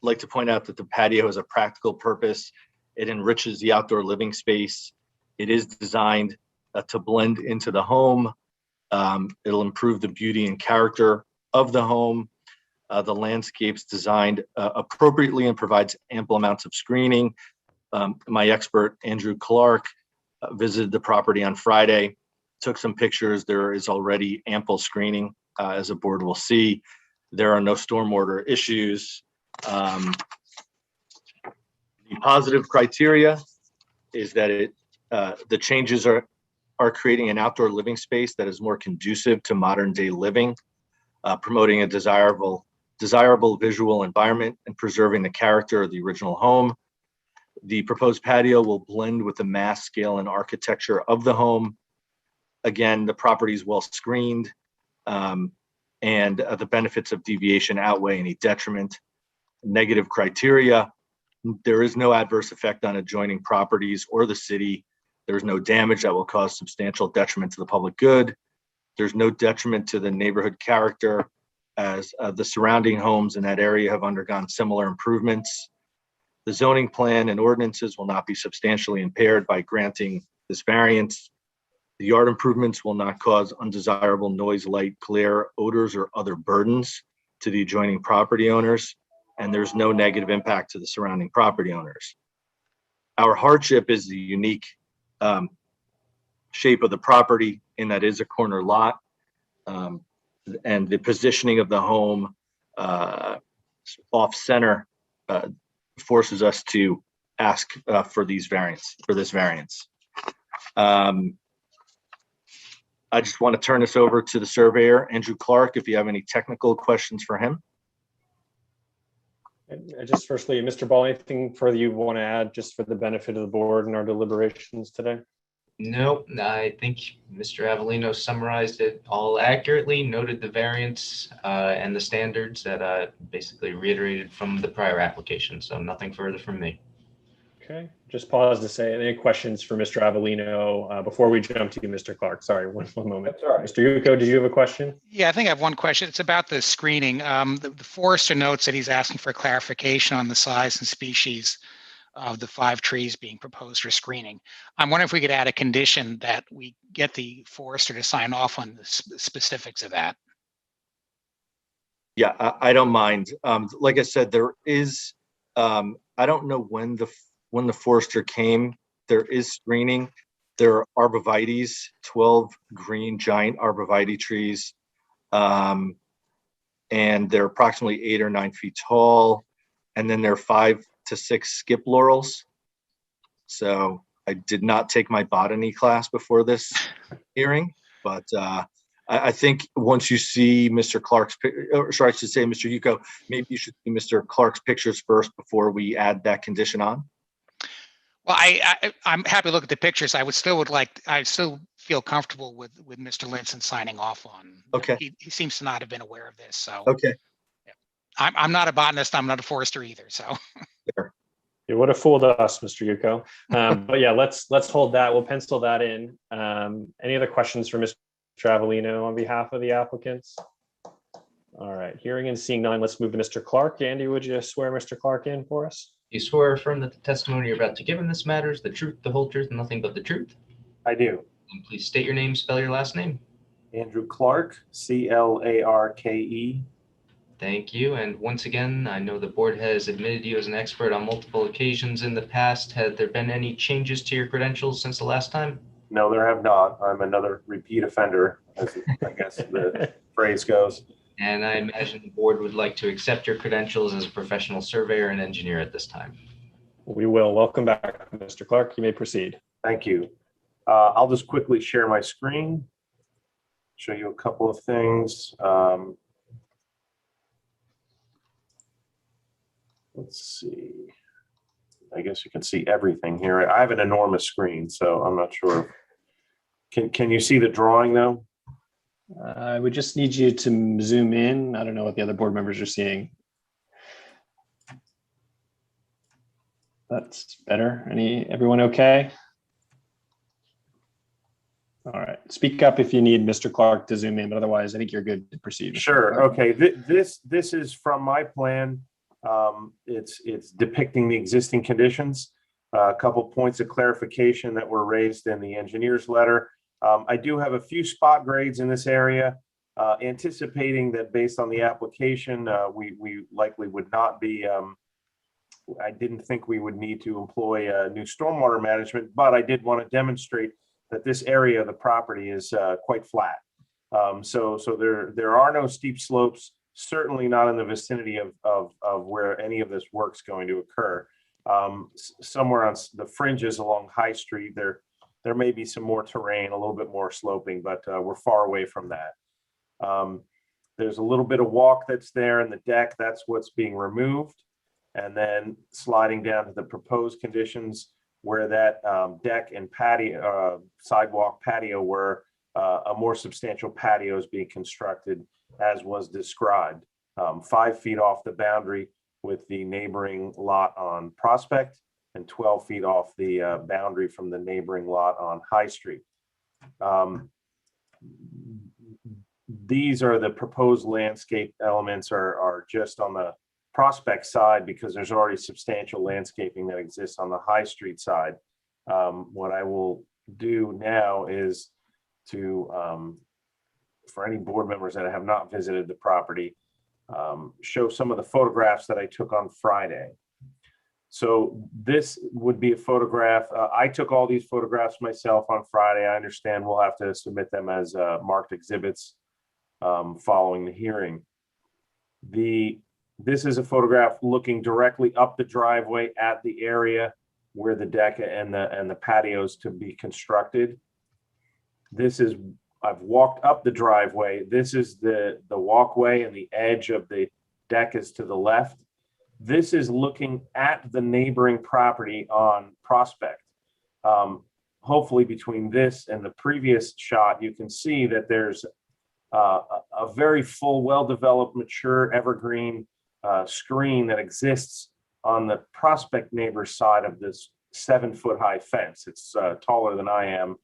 Like to point out that the patio has a practical purpose. It enriches the outdoor living space. It is designed to blend into the home. It'll improve the beauty and character of the home. The landscape's designed appropriately and provides ample amounts of screening. My expert, Andrew Clark, visited the property on Friday, took some pictures. There is already ample screening, as the board will see. There are no stormwater issues. The positive criteria is that the changes are creating an outdoor living space that is more conducive to modern day living, promoting a desirable visual environment and preserving the character of the original home. The proposed patio will blend with the mass scale and architecture of the home. Again, the property is well screened, and the benefits of deviation outweigh any detriment. Negative criteria: there is no adverse effect on adjoining properties or the city. There's no damage that will cause substantial detriment to the public good. There's no detriment to the neighborhood character, as the surrounding homes in that area have undergone similar improvements. The zoning plan and ordinances will not be substantially impaired by granting this variance. The yard improvements will not cause undesirable noise, light, glare, odors, or other burdens to the adjoining property owners, and there's no negative impact to the surrounding property owners. Our hardship is the unique shape of the property, in that it is a corner lot, and the positioning of the home off center forces us to ask for this variance. I just want to turn this over to the surveyor, Andrew Clark, if you have any technical questions for him. Just firstly, Mr. Ball, anything further you want to add just for the benefit of the board and our deliberations today? Nope, I think Mr. Avellino summarized it all accurately, noted the variance and the standards that basically reiterated from the prior application. So nothing further from me. Okay, just pause to say any questions for Mr. Avellino before we jump to you, Mr. Clark. Sorry, one moment. That's all right. Mr. Yuko, did you have a question? Yeah, I think I have one question. It's about the screening. The forester notes that he's asking for clarification on the size and species of the 5 trees being proposed for screening. I'm wondering if we could add a condition that we get the forester to sign off on the specifics of that. Yeah, I don't mind. Like I said, there is, I don't know when the forester came, there is screening. There are arborvitaes, 12 green giant arborvitae trees, and they're approximately 8 or 9 feet tall. And then there are 5 to 6 skip laurels. So I did not take my botany class before this hearing, but I think once you see Mr. Clark's, or sorry, I should say, Mr. Yuko, maybe you should see Mr. Clark's pictures first before we add that condition on. Well, I'm happy to look at the pictures. I still feel comfortable with Mr. Linson signing off on. Okay. He seems to not have been aware of this, so. Okay. I'm not a botanist. I'm not a forester either, so. You would have fooled us, Mr. Yuko. But yeah, let's hold that. We'll pencil that in. Any other questions for Mr. Avellino on behalf of the applicants? All right, hearing and seeing none, let's move to Mr. Clark. Andy, would you swear Mr. Clark in for us? You swear or affirm that the testimony you're about to give in this matter is the truth, the whole truth, and nothing but the truth? I do. And please state your name, spell your last name. Andrew Clark, Clarke. Thank you. And once again, I know the board has admitted you as an expert on multiple occasions in the past. Had there been any changes to your credentials since the last time? No, there have not. I'm another repeat offender, as I guess the phrase goes. And I imagine the board would like to accept your credentials as a professional surveyor and engineer at this time. We will. Welcome back, Mr. Clark. You may proceed. Thank you. I'll just quickly share my screen, show you a couple of things. Let's see. I guess you can see everything here. I have an enormous screen, so I'm not sure. Can you see the drawing though? I would just need you to zoom in. I don't know what the other board members are seeing. That's better. Everyone okay? All right. Speak up if you need Mr. Clark to zoom in, but otherwise I think you're good to proceed. Sure. Okay. This is from my plan. It's depicting the existing conditions. A couple points of clarification that were raised in the engineer's letter. I do have a few spot grades in this area, anticipating that based on the application, we likely would not be, I didn't think we would need to employ new stormwater management, but I did want to demonstrate that this area of the property is quite flat. So there are no steep slopes, certainly not in the vicinity of where any of this work's going to occur. Somewhere on the fringes along High Street, there may be some more terrain, a little bit more sloping, but we're far away from that. There's a little bit of walk that's there in the deck. That's what's being removed. And then sliding down to the proposed conditions where that deck and patio, sidewalk patio were, a more substantial patio is being constructed as was described. 5 feet off the boundary with the neighboring lot on Prospect and 12 feet off the boundary from the neighboring lot on High Street. These are the proposed landscape elements are just on the Prospect side because there's already substantial landscaping that exists on the High Street side. What I will do now is to, for any board members that have not visited the property, show some of the photographs that I took on Friday. So this would be a photograph. I took all these photographs myself on Friday. I understand we'll have to submit them as marked exhibits following the hearing. This is a photograph looking directly up the driveway at the area where the deck and the patios to be constructed. I've walked up the driveway. This is the walkway, and the edge of the deck is to the left. This is looking at the neighboring property on Prospect. Hopefully between this and the previous shot, you can see that there's a very full, well-developed, mature evergreen screen that exists on the Prospect neighbor's side of this 7-foot high fence. It's taller than I am.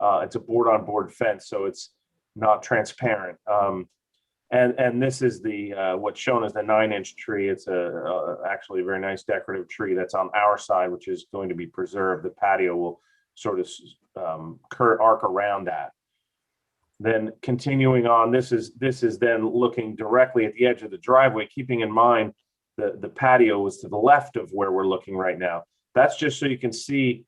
It's a board-on-board fence, so it's not transparent. And this is what's shown as the 9-inch tree. It's actually a very nice decorative tree that's on our side, which is going to be preserved. The patio will sort of arc around that. Then continuing on, this is then looking directly at the edge of the driveway, keeping in mind the patio was to the left of where we're looking right now. That's just so you can see,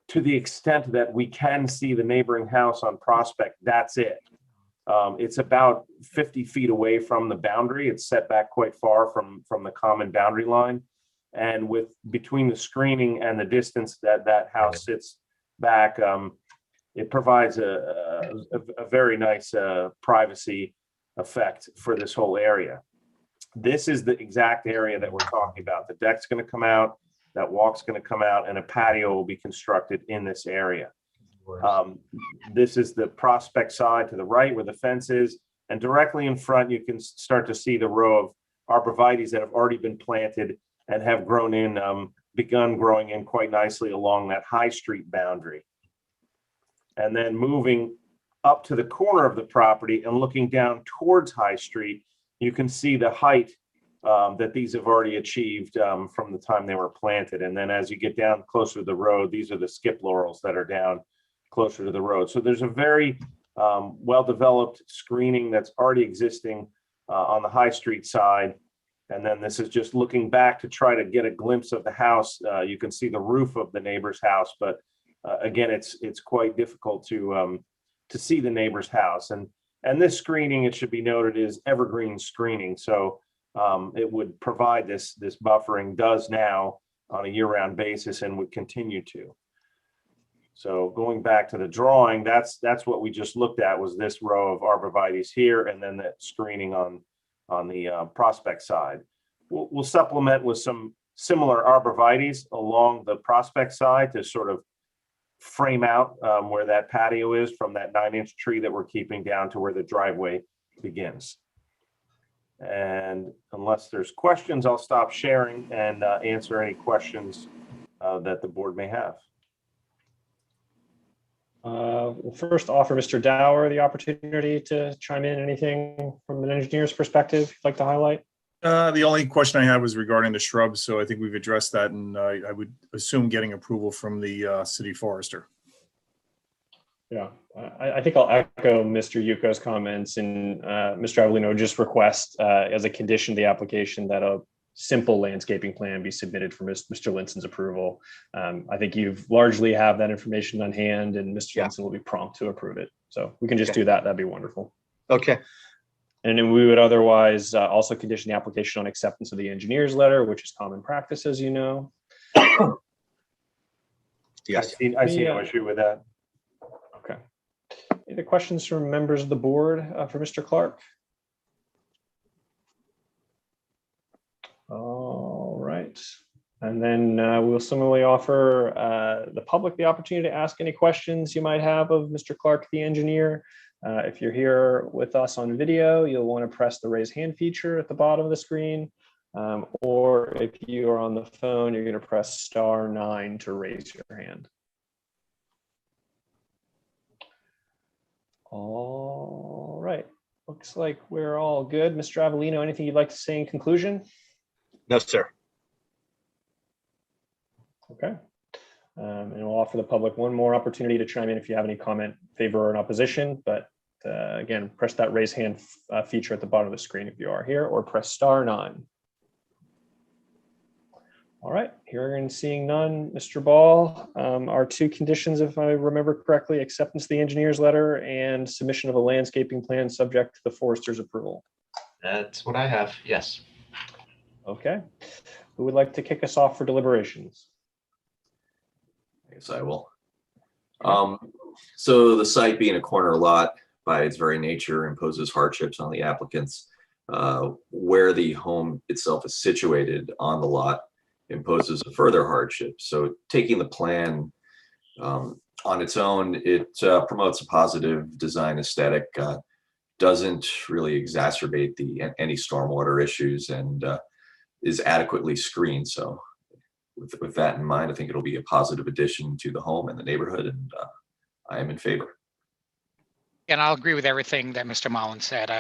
to the extent that we can see the neighboring house on Prospect, that's it. It's about 50 feet away from the boundary. It's set back quite far from the common boundary line. And between the screening and the distance that house sits back, it provides a very nice privacy effect for this whole area. This is the exact area that we're talking about. The deck's going to come out. That walk's going to come out and a patio will be constructed in this area. This is the prospect side to the right where the fence is, and directly in front you can start to see the row of arborvitaes that have already been planted and have grown in, begun growing in quite nicely along that High Street boundary. And then moving up to the corner of the property and looking down towards High Street, you can see the height that these have already achieved from the time they were planted. And then as you get down closer to the road, these are the skip laurels that are down closer to the road. So there's a very well-developed screening that's already existing on the High Street side. And then this is just looking back to try to get a glimpse of the house. You can see the roof of the neighbor's house, but again, it's quite difficult to see the neighbor's house. And this screening, it should be noted, is evergreen screening. So it would provide this buffering, does now on a year-round basis, and would continue to. So going back to the drawing, that's what we just looked at, was this row of arborvitaes here, and then that screening on the prospect side. We'll supplement with some similar arborvitaes along the prospect side to sort of frame out where that patio is from that 9-inch tree that we're keeping down to where the driveway begins. And unless there's questions, I'll stop sharing and answer any questions that the board may have. We'll first offer Mr. Dower the opportunity to chime in. Anything from an engineer's perspective you'd like to highlight? The only question I had was regarding the shrubs, so I think we've addressed that, and I would assume getting approval from the city forester. Yeah, I think I'll echo Mr. Yuko's comments, and Mr. Avellino just request as a condition of the application that a simple landscaping plan be submitted for Mr. Linson's approval. I think you've largely have that information on hand, and Mr. Linson will be prompt to approve it. So we can just do that. That'd be wonderful. Okay. And then we would otherwise also condition the application on acceptance of the engineer's letter, which is common practice, as you know. Yes. I see no issue with that. Okay. Any other questions from members of the board for Mr. Clark? All right. And then we'll similarly offer the public the opportunity to ask any questions you might have of Mr. Clark, the engineer. If you're here with us on video, you'll want to press the raise hand feature at the bottom of the screen. Or if you are on the phone, you're going to press *9 to raise your hand. All right. Looks like we're all good. Mr. Avellino, anything you'd like to say in conclusion? No, sir. Okay. And we'll offer the public one more opportunity to chime in if you have any comment, favor, or in opposition. But again, press that raise hand feature at the bottom of the screen if you are here, or press *9. All right, hearing and seeing none, Mr. Ball, our two conditions, if I remember correctly, acceptance of the engineer's letter and submission of a landscaping plan subject to the forester's approval. That's what I have, yes. Okay, who would like to kick us off for deliberations? I guess I will. So the site being a corner lot by its very nature imposes hardships on the applicants. Where the home itself is situated on the lot imposes a further hardship. So taking the plan on its own, it promotes a positive design aesthetic, doesn't really exacerbate any stormwater issues, and is adequately screened. So with that in mind, I think it'll be a positive addition to the home and the neighborhood, and I am in favor. And I'll agree with everything that Mr. Mullin said.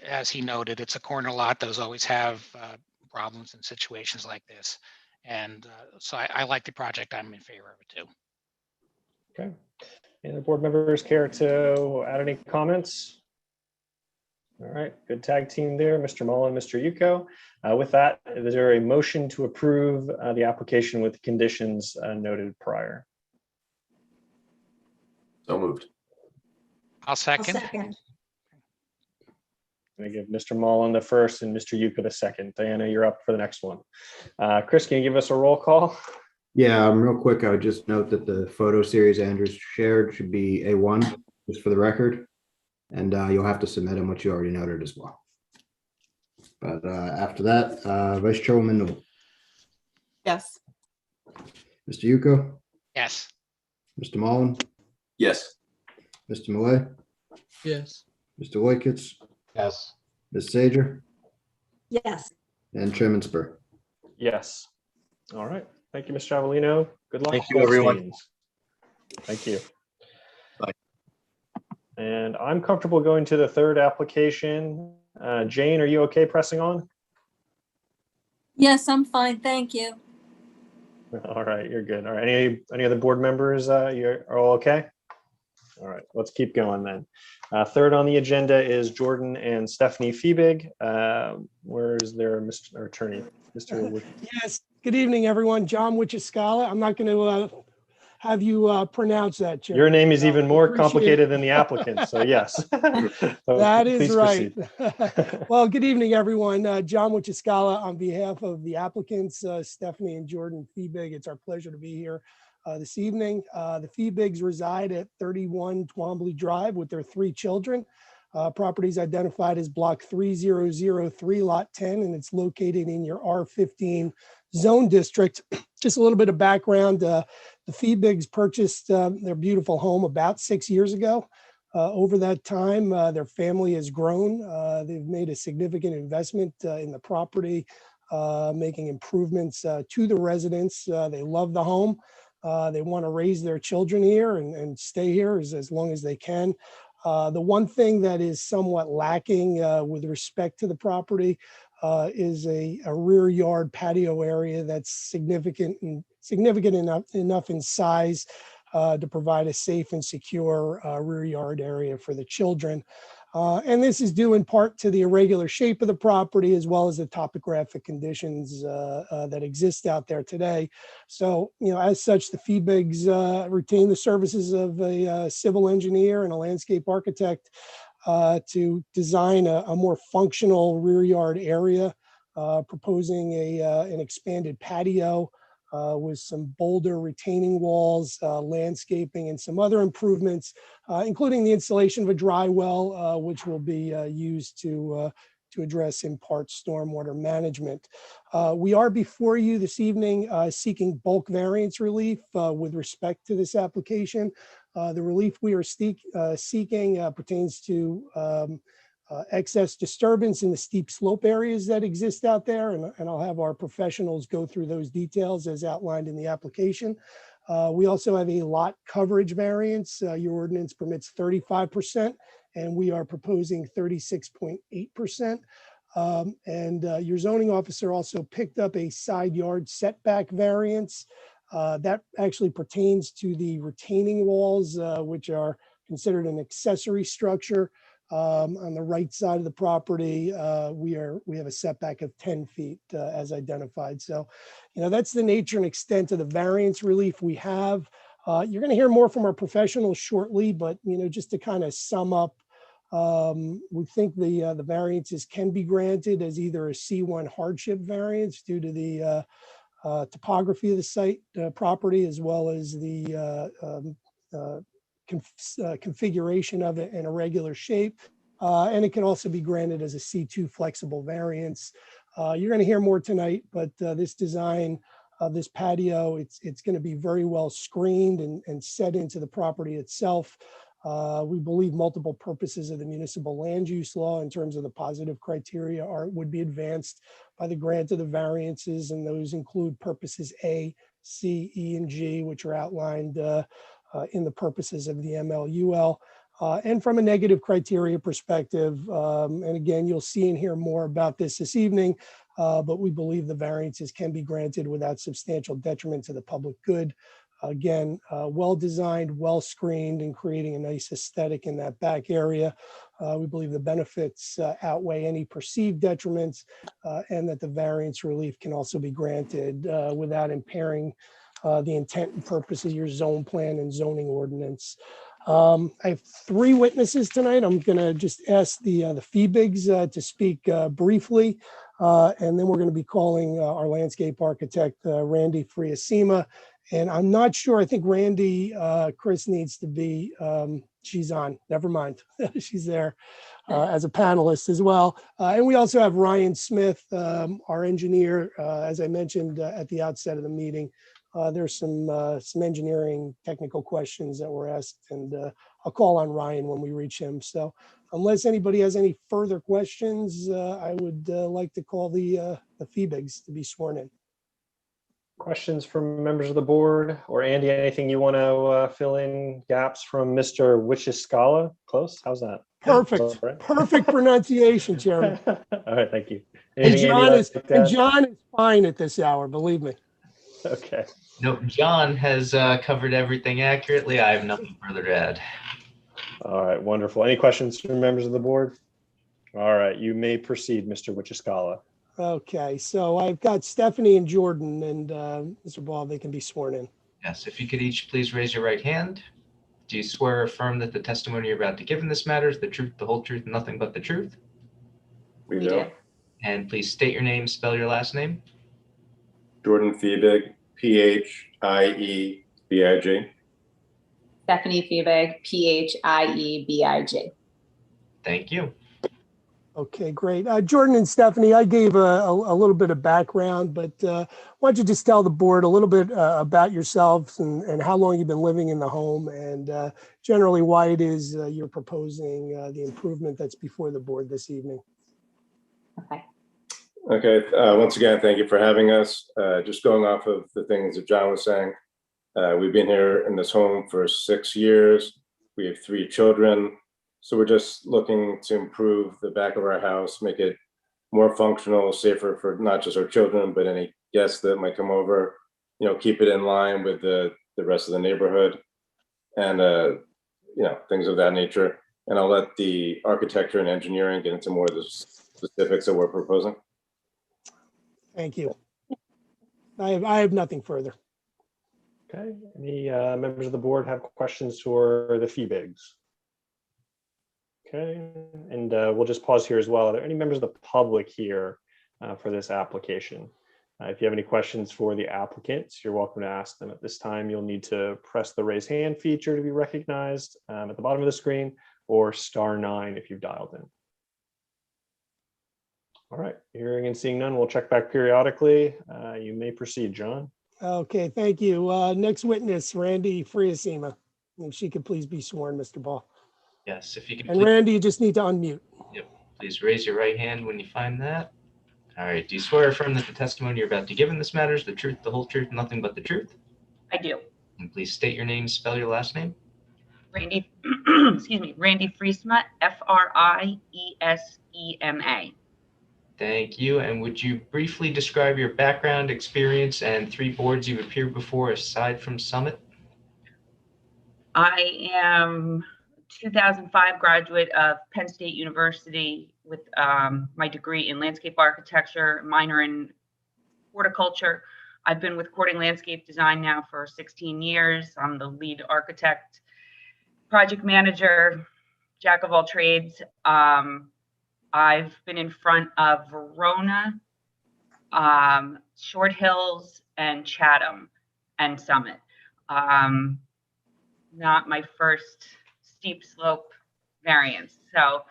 As he noted, it's a corner lot. Those always have problems in situations like this. And so I like the project. I'm in favor of it too. Okay. Any other board members care to add any comments? All right, good tag team there, Mr. Mullin, Mr. Yuko. With that, is there a motion to approve the application with the conditions noted prior? So moved. I'll second. I'm going to give Mr. Mullin the first and Mr. Yuko the second. Diana, you're up for the next one. Chris, can you give us a roll call? Yeah, real quick, I would just note that the photo series Andrews shared should be A1, just for the record. And you'll have to submit them, which you already noted as well. But after that, Vice Chairwoman Newell. Yes. Mr. Yuko, Yes. Mr. Mullen, Yes. Mr. Malay, Yes. Mr. Loikitz, Yes. Ms. Sager, Yes. and Chairman Spur. Yes. All right. Thank you, Mr. Avellino. Good luck. Thank you, everyone. Goldsteins. Thank you. Bye. And I'm comfortable going to the third application. Jane, are you okay pressing on? Yes, I'm fine. Thank you. All right, you're good. All right, any other board members, you're all okay? All right, let's keep going then. Third on the agenda is Jordan and Stephanie Fiebig. Where is their Mr. Attorney? Mr. Wood. Yes, good evening, everyone. John Wichiscala. I'm not going to have you pronounce that, Chair. Your name is even more Appreciate complicated it. than the applicant, so yes. That is Please right. proceed. Well, good evening, everyone. John Wichiscala on behalf of the applicants, Stephanie and Jordan Fiebig. It's our pleasure to be here this evening. The Fiebigs reside at 31 Twombly Drive with their 3 children. Properties identified as block 3003, lot 10, and it's located in your R15 zone district. Just a little bit of background. The Fiebigs purchased their beautiful home about 6 years ago. Over that time, their family has grown. They've made a significant investment in the property, making improvements to the residents. They love the home. They want to raise their children here and stay here as long as they can. The one thing that is somewhat lacking with respect to the property is a rear yard patio area that's significant enough in size to provide a safe and secure rear yard area for the children. And this is due in part to the irregular shape of the property as well as the topographic conditions that exist out there today. So, as such, the Fiebigs retain the services of a civil engineer and a landscape architect to design a more functional rear yard area, proposing an expanded patio with some boulder retaining walls, landscaping, and some other improvements, including the installation of a dry well, which will be used to address in part stormwater management. We are before you this evening seeking bulk variance relief with respect to this application. The relief we are seeking pertains to excess disturbance in the steep slope areas that exist out there. And I'll have our professionals go through those details as outlined in the application. We also have a lot coverage variance. Your ordinance permits 35%, and we are proposing 36.8%. And your zoning officer also picked up a side yard setback variance. That actually pertains to the retaining walls, which are considered an accessory structure. On the right side of the property, we have a setback of 10 feet as identified. So, that's the nature and extent of the variance relief we have. You're going to hear more from our professionals shortly, but just to kind of sum up, we think the variances can be granted as either a C1 hardship variance due to the topography of the site property, as well as the configuration of it in a regular shape. And it can also be granted as a C2 flexible variance. You're going to hear more tonight, but this design of this patio, it's going to be very well screened and set into the property itself. We believe multiple purposes of the municipal land use law in terms of the positive criteria would be advanced by the grant of the variances, and those include purposes A, C, E, and G, which are outlined in the purposes of the MLUL. And from a negative criteria perspective, and again, you'll see and hear more about this evening, but we believe the variances can be granted without substantial detriment to the public good. Again, well-designed, well-screened, and creating a nice aesthetic in that back area. We believe the benefits outweigh any perceived detriments, and that the variance relief can also be granted without impairing the intent and purpose of your zone plan and zoning ordinance. I have 3 witnesses tonight. I'm going to just ask the Fiebigs to speak briefly, and then we're going to be calling our landscape architect, Randy Friesema. And I'm not sure, I think Randy, Chris needs to be, she's on, never mind. She's there as a panelist as well. And we also have Ryan Smith, our engineer, as I mentioned at the outset of the meeting, There's some engineering technical questions that were asked, and I'll call on Ryan when we reach him. So unless anybody has any further questions, I would like to call the FEBIGs to be sworn in. Questions from members of the board, or Andy, anything you want to fill in gaps from Mr. Wishiskala? Close? How's that? Perfect. Right? Perfect pronunciation, Chairman. All right, thank you. And Anything, John Andy, is like that? John is fine at this hour, believe me. Okay. Nope, John has covered everything accurately. I have nothing further to add. All right, wonderful. Any questions from members of the board? All right, you may proceed, Mr. Wishiskala. Okay, so I've got Stephanie and Jordan, and Mr. Ball, they can be sworn in. Yes, if you could each please raise your right hand. Do you swear or affirm that the testimony you're about to give in this matter is the truth, the whole truth, and nothing but the truth? We do. And please state your name, spell your last name. Jordan Fiebig, P-H-I-E-B-I-G. Stephanie Fiebig, P-H-I-E-B-I-G. Thank you. Okay, great. Jordan and Stephanie, I gave a little bit of background, but why don't you just tell the board a little bit about yourselves and how long you've been living in the home, and generally why it is you're proposing the improvement that's before the board this evening. Okay, once again, thank you for having us. Just going off of the things that John was saying, we've been here in this home for 6 years. We have 3 children. So we're just looking to improve the back of our house, make it more functional, safer for not just our children, but any guests that might come over, you know, keep it in line with the rest of the neighborhood and, you know, things of that nature. And I'll let the architecture and engineering get into more of the specifics that we're proposing. Thank you. I have nothing further. Okay, any members of the board have questions for the FEBIGs? Okay, and we'll just pause here as well. Are there any members of the public here for this application? If you have any questions for the applicants, you're welcome to ask them at this time. You'll need to press the raise hand feature to be recognized at the bottom of the screen, or *9 if you've dialed in. All right, hearing and seeing none, we'll check back periodically. You may proceed, John. Okay, thank you. Next witness, Randy Friesema. If she could please be sworn, Mr. Ball. Yes, if you could. And Randy, you just need to unmute. Yep, please raise your right hand when you find that. All right, do you swear or affirm that the testimony you're about to give in this matter is the truth, the whole truth, nothing but the truth? I do. And please state your name, spell your last name. Randy, excuse me, Randy Friesema, F-R-I-E-S-E-M-A. Thank you. And would you briefly describe your background, experience, and 3 boards you've appeared before aside from Summit? I am 2005 graduate of Penn State University with my degree in landscape architecture, minor in horticulture. I've been with Courting Landscape Design now for 16 years. I'm the lead architect, project manager, jack of all trades. I've been in front of Verona, Short Hills, and Chatham, and Summit. Not my first steep slope variance. So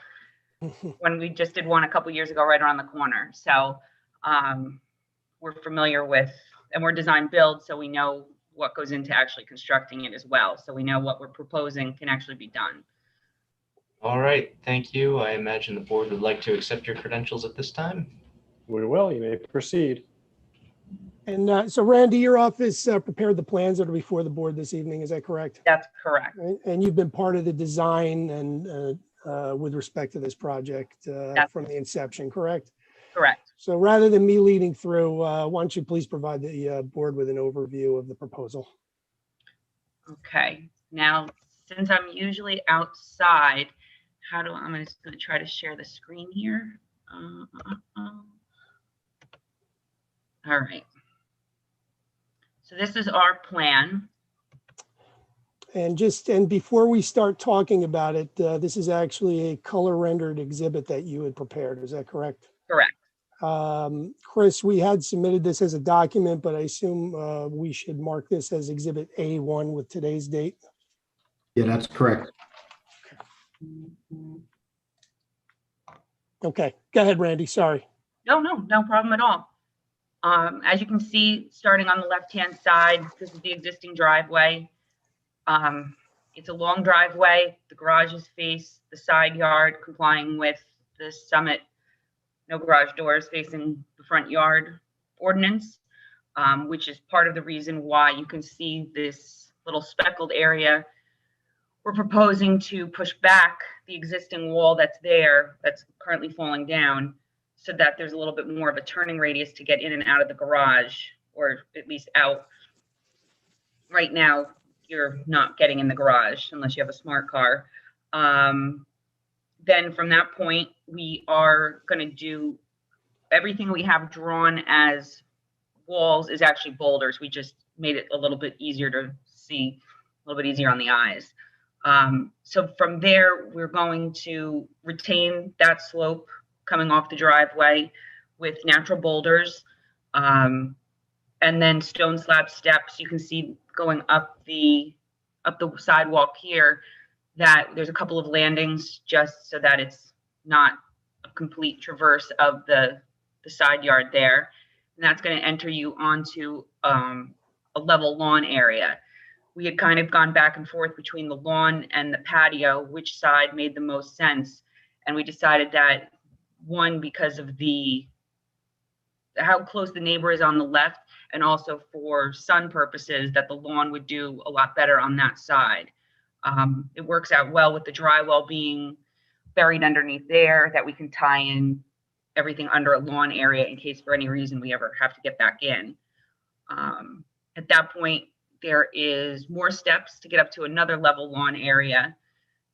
when we just did one a couple years ago, right around the corner. So we're familiar with, and we're design build, so we know what goes into actually constructing it as well. So we know what we're proposing can actually be done. All right, thank you. I imagine the board would like to accept your credentials at this time. We will, you may proceed. And so Randy, your office prepared the plans that are before the board this evening, is that correct? That's correct. And you've been part of the design and with respect to this project from the inception, correct? Correct. So rather than me leading through, why don't you please provide the board with an overview of the proposal? Okay, now since I'm usually outside, I'm just going to try to share the screen here. All right. So this is our plan. And before we start talking about it, this is actually a color rendered exhibit that you had prepared. Is that correct? Correct. Chris, we had submitted this as a document, but I assume we should mark this as exhibit A1 with today's date. Yeah, that's correct. Okay, go ahead, Randy. Sorry. No problem at all. As you can see, starting on the left-hand side, this is the existing driveway. It's a long driveway. The garages face the side yard, complying with the Summit no garage doors facing the front yard ordinance, which is part of the reason why you can see this little speckled area. We're proposing to push back the existing wall that's there, that's currently falling down, so that there's a little bit more of a turning radius to get in and out of the garage, or at least out. Right now, you're not getting in the garage unless you have a smart car. Then from that point, we are going to do everything we have drawn as walls is actually boulders. We just made it a little bit easier to see, a little bit easier on the eyes. So from there, we're going to retain that slope coming off the driveway with natural boulders, and then stone slab steps. You can see going up the sidewalk here that there's a couple of landings just so that it's not a complete traverse of the side yard there. And that's going to enter you onto a level lawn area. We had kind of gone back and forth between the lawn and the patio, which side made the most sense. And we decided that, one, because of how close the neighbor is on the left, and also for sun purposes, that the lawn would do a lot better on that side. It works out well with the drywall being buried underneath there, that we can tie in everything under a lawn area in case for any reason we ever have to get back in. At that point, there is more steps to get up to another level lawn area,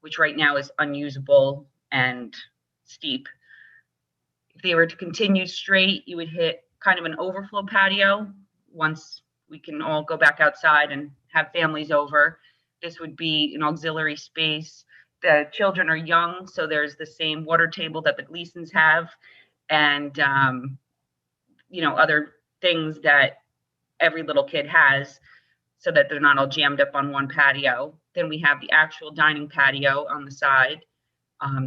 which right now is unusable and steep. If they were to continue straight, you would hit kind of an overflow patio. Once we can all go back outside and have families over, this would be an auxiliary space. The children are young, so there's the same water table that the Gleasons have, and other things that every little kid has, so that they're not all jammed up on one patio. Then we have the actual dining patio on the side.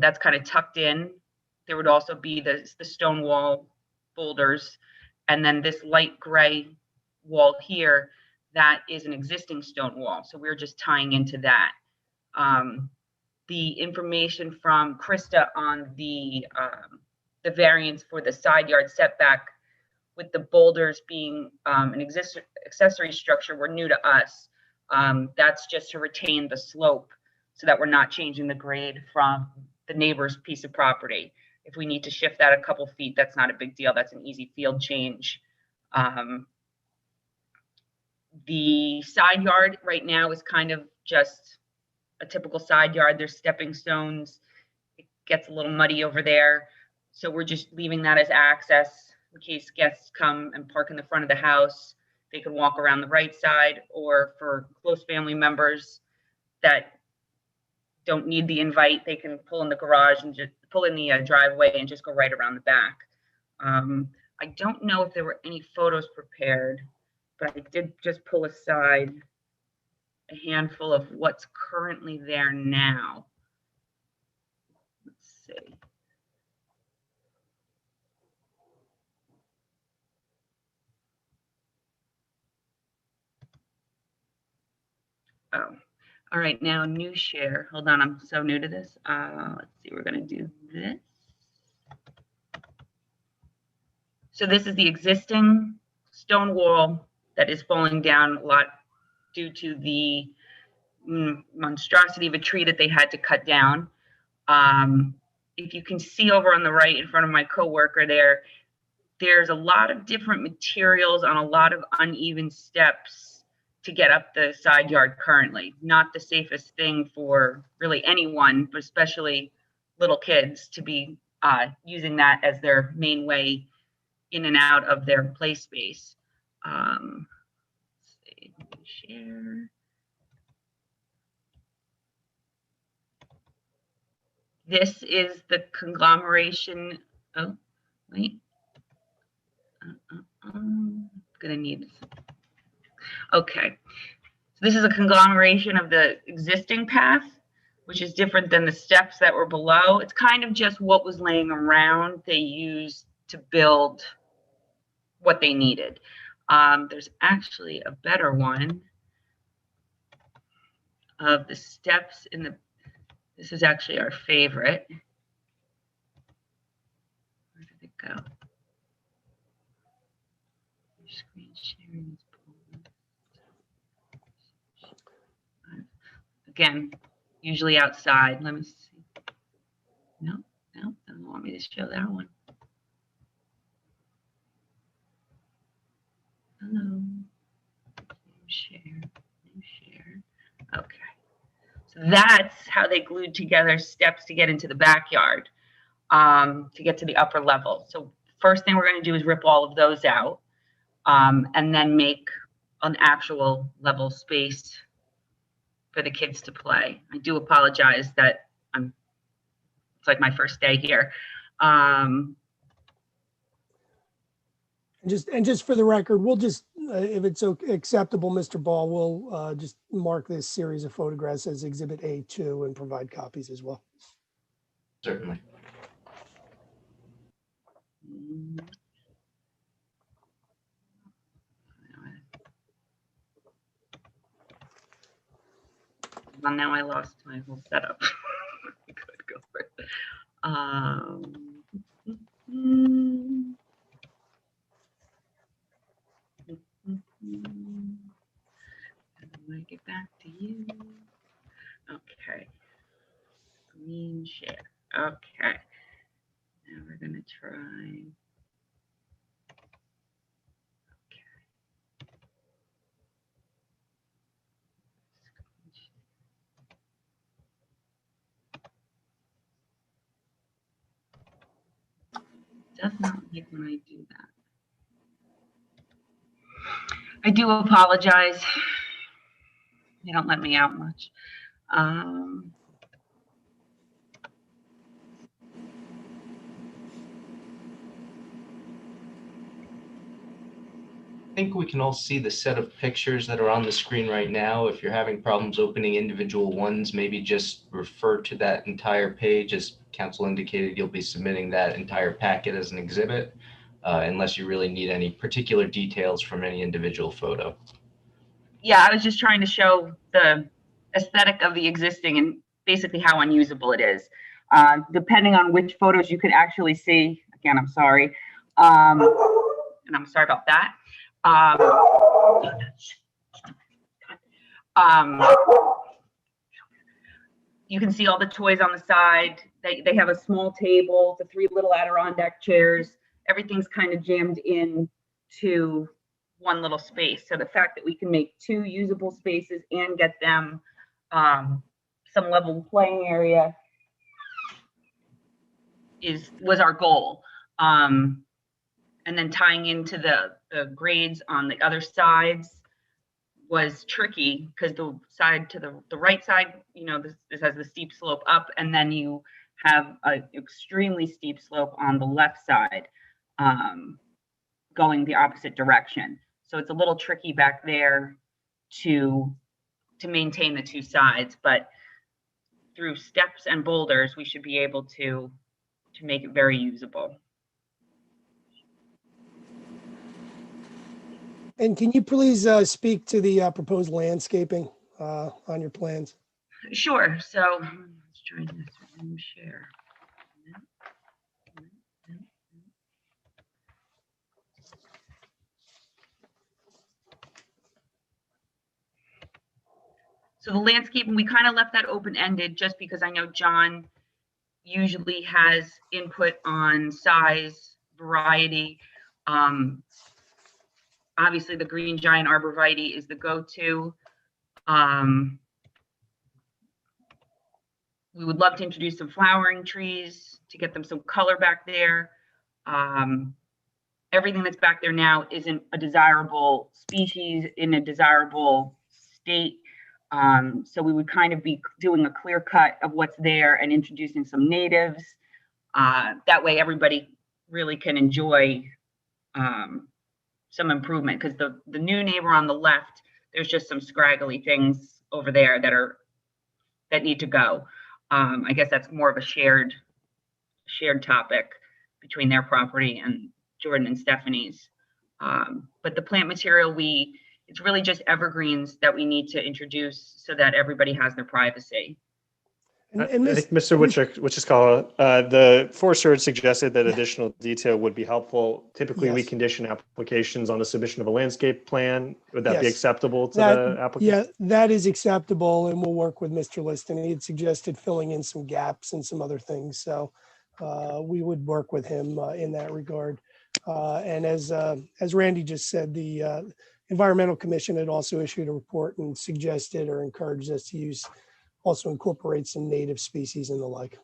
That's kind of tucked in. There would also be the stone wall boulders, and then this light gray wall here, that is an existing stone wall. So we're just tying into that. The information from Krista on the variance for the side yard setback with the boulders being an accessory structure were new to us. That's just to retain the slope so that we're not changing the grade from the neighbor's piece of property. If we need to shift that a couple feet, that's not a big deal. That's an easy field change. The side yard right now is kind of just a typical side yard. There's stepping stones. It gets a little muddy over there. So we're just leaving that as access in case guests come and park in the front of the house. They can walk around the right side, or for close family members that don't need the invite, they can pull in the garage and just pull in the driveway and just go right around the back. I don't know if there were any photos prepared, but I did just pull aside a handful of what's currently there now. Let's see. Oh, all right, now new share. Hold on, I'm so new to this. Let's see, we're gonna do this. So this is the existing stone wall that is falling down a lot due to the monstrosity of a tree that they had to cut down. If you can see over on the right in front of my coworker there, there's a lot of different materials on a lot of uneven steps to get up the side yard currently. Not the safest thing for really anyone, but especially little kids to be using that as their main way in and out of their play space. Let's see, share. This is the conglomeration. Oh, wait. I'm gonna need this. Okay. So this is a conglomeration of the existing path, which is different than the steps that were below. It's kind of just what was laying around they used to build what they needed. There's actually a better one of the steps in the, this is actually our favorite. Where did it go? Screen sharing. Again, usually outside. Let me see. No, doesn't want me to show that one. Hello. New share. Okay. So that's how they glued together steps to get into the backyard, to get to the upper level. So first thing we're going to do is rip all of those out, and then make an actual level space for the kids to play. I do apologize that it's like my first day here. And just for the record, we'll just, if it's acceptable, Mr. Ball, we'll just mark this series of photographs as Exhibit A2 and provide copies as well. Certainly. Well, now I lost my whole setup. Good, go for it. How do I get back to you? Okay. Screen share. Okay. Now we're gonna try. Does not like when I do that. I do apologize. They don't let me out much. I think we can all see the set of pictures that are on the screen right now. If you're having problems opening individual ones, maybe just refer to that entire page. As council indicated, you'll be submitting that entire packet as an exhibit, unless you really need any particular details from any individual photo. Yeah, I was just trying to show the aesthetic of the existing and basically how unusable it is. Depending on which photos you could actually see, again, I'm sorry. And I'm sorry about that. You can see all the toys on the side. They have a small table, the 3 little Adirondack chairs. Everything's kind of jammed in to one little space. So the fact that we can make 2 usable spaces and get them some level playing area was our goal. And then tying into the grades on the other sides was tricky because the side to the right side, you know, this has the steep slope up, and then you have an extremely steep slope on the left side, going the opposite direction. So it's a little tricky back there to maintain the 2 sides, but through steps and boulders, we should be able to make it very usable. And can you please speak to the proposed landscaping on your plans? Sure. So let's try this and share. So the landscaping, we kind of left that open-ended just because I know John usually has input on size, variety. Obviously, the green giant arborvitae is the go-to. We would love to introduce some flowering trees to get them some color back there. Everything that's back there now isn't a desirable species in a desirable state. So we would kind of be doing a clear cut of what's there and introducing some natives. That way everybody really can enjoy some improvement, because the new neighbor on the left, there's just some scraggly things over there that need to go. I guess that's more of a shared topic between their property and Jordan and Stephanie's. But the plant material, it's really just evergreens that we need to introduce so that everybody has their privacy. I think Mr. Wichita, the forester had suggested that additional detail would be helpful. Typically, we condition applications on the submission of a landscape plan. Would that be acceptable to the applicant? Yeah, that is acceptable, and we'll work with Mr. Liston. He had suggested filling in some gaps and some other things, so we would work with him in that regard. And as Randy just said, the Environmental Commission had also issued a report and suggested or encouraged us to also incorporate some native species and the like.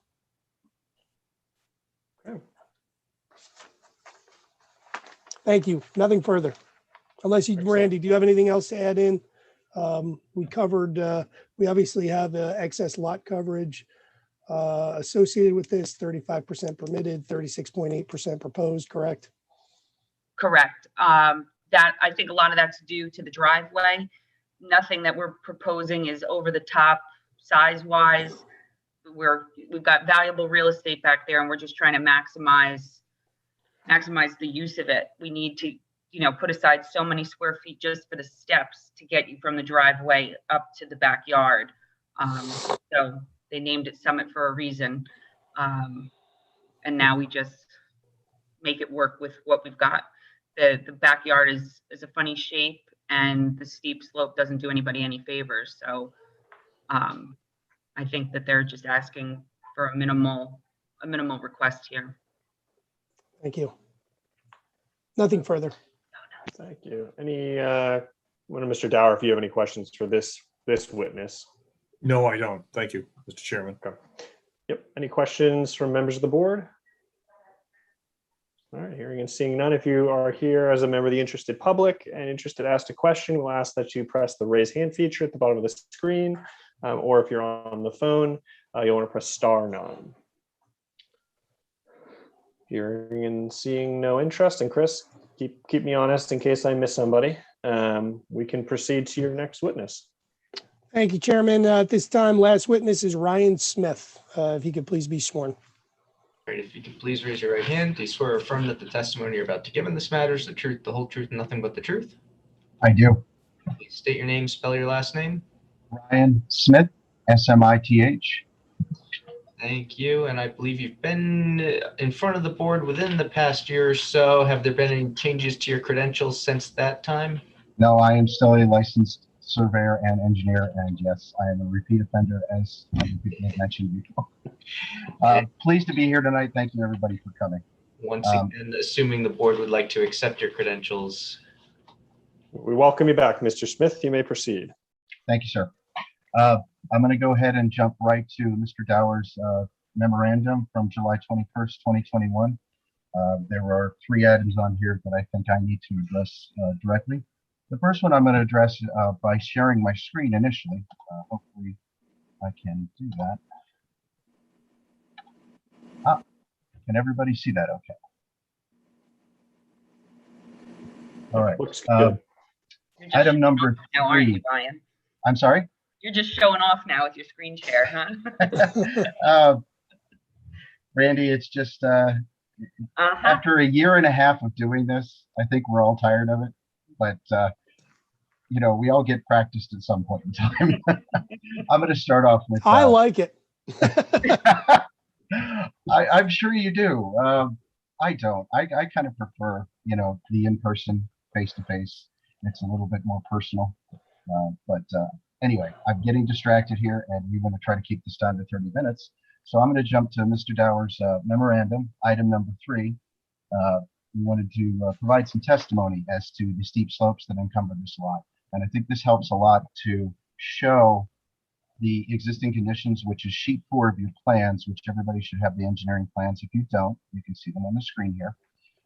Okay. Thank you. Nothing further. Unless Randy, do you have anything else to add in? We covered, we obviously have excess lot coverage associated with this, 35% permitted, 36.8% proposed, correct? Correct. That I think a lot of that's due to the driveway. Nothing that we're proposing is over the top size-wise. We've got valuable real estate back there, and we're just trying to maximize the use of it. We need to, put aside so many square feet just for the steps to get you from the driveway up to the backyard. So they named it Summit for a reason. And now we just make it work with what we've got. The backyard is a funny shape, and the steep slope doesn't do anybody any favors. So I think that they're just asking for a minimal request here. Thank you. Nothing further. Thank you. Mr. Dower, if you have any questions for this witness? No, I don't. Thank you, Mr. Chairman. Okay. Yep. Any questions from members of the board? All right, hearing and seeing none. If you are here as a member of the interested public and interested to ask a question, we'll ask that you press the raise hand feature at the bottom of the screen, or if you're on the phone, you'll want to press *9. Hearing and seeing no interest, and Chris, keep me honest in case I miss somebody. We can proceed to your next witness. Thank you, Chairman. At this time, last witness is Ryan Smith. If he could please be sworn. If you could please raise your right hand. Do you swear or affirm that the testimony you're about to give in this matter is the truth, the whole truth, and nothing but the truth? I do. Please state your name, spell your last name. Ryan Smith, S-M-I-T-H. Thank you. And I believe you've been in front of the board within the past year or so. Have there been any changes to your credentials since that time? No, I am still a licensed surveyor and engineer, and yes, I am a repeat offender, as I mentioned before. Pleased to be here tonight. Thank you, everybody, for coming. Once again, assuming the board would like to accept your credentials. We welcome you back, Mr. Smith. You may proceed. Thank you, sir. I'm going to go ahead and jump right to Mr. Dower's memorandum from July 21st, 2021. There are 3 items on here that I think I need to address directly. The first one I'm going to address by sharing my screen initially. Hopefully I can do that. Can everybody see that okay? All right. Looks good. Item number 3. Aren't you, Ryan? I'm sorry? You're just showing off now with your screen share, huh? Randy, it's just after a year and a half of doing this, I think we're all tired of it. But we all get practiced at some point in time. I'm going to start off with. I like it. I'm sure you do. I don't. I kind of prefer, the in-person, face-to-face. It's a little bit more personal. But anyway, I'm getting distracted here, and we want to try to keep this down to 30 minutes. So I'm going to jump to Mr. Dower's memorandum, item number 3. We wanted to provide some testimony as to the steep slopes that encumber this lot. And I think this helps a lot to show the existing conditions, which is sheet 4 of your plans, which everybody should have the engineering plans. If you don't, you can see them on the screen here.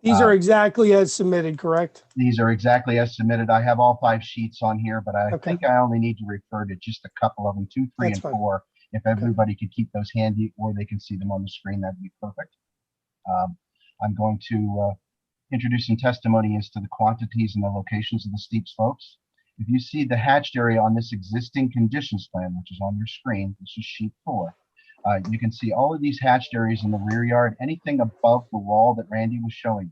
These are exactly as submitted, correct? These are exactly as submitted. I have all 5 sheets on here, but I think I only need to refer to just a couple of them, 2, 3, and 4. If everybody could keep those handy, or they can see them on the screen, that'd be perfect. I'm going to introduce some testimony as to the quantities and the locations of the steep slopes. If you see the hatched area on this existing conditions plan, which is on your screen, this is sheet 4. You can see all of these hatched areas in the rear yard, anything above the wall that Randy was showing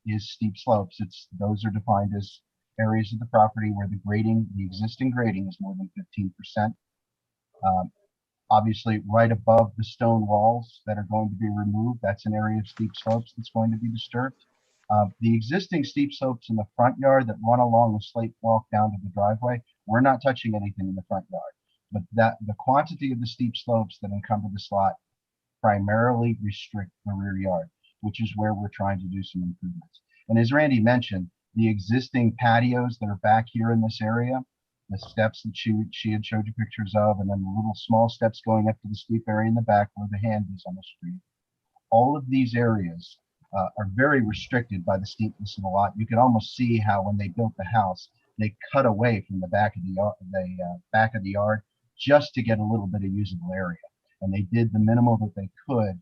you. is steep slopes. Those are defined as areas of the property where the existing grading is more than 15%. Obviously, right above the stone walls that are going to be removed, that's an area of steep slopes that's going to be disturbed. The existing steep slopes in the front yard that run along the slate walk down to the driveway, we're not touching anything in the front yard. But the quantity of the steep slopes that encumber this lot primarily restrict the rear yard, which is where we're trying to do some improvements. And as Randy mentioned, the existing patios that are back here in this area, the steps that she had showed you pictures of, and then the little small steps going up to the steep area in the back where the hand is on the street. All of these areas are very restricted by the steepness of the lot. You can almost see how when they built the house, they cut away from the back of the yard just to get a little bit of usable area. And they did the minimal that they could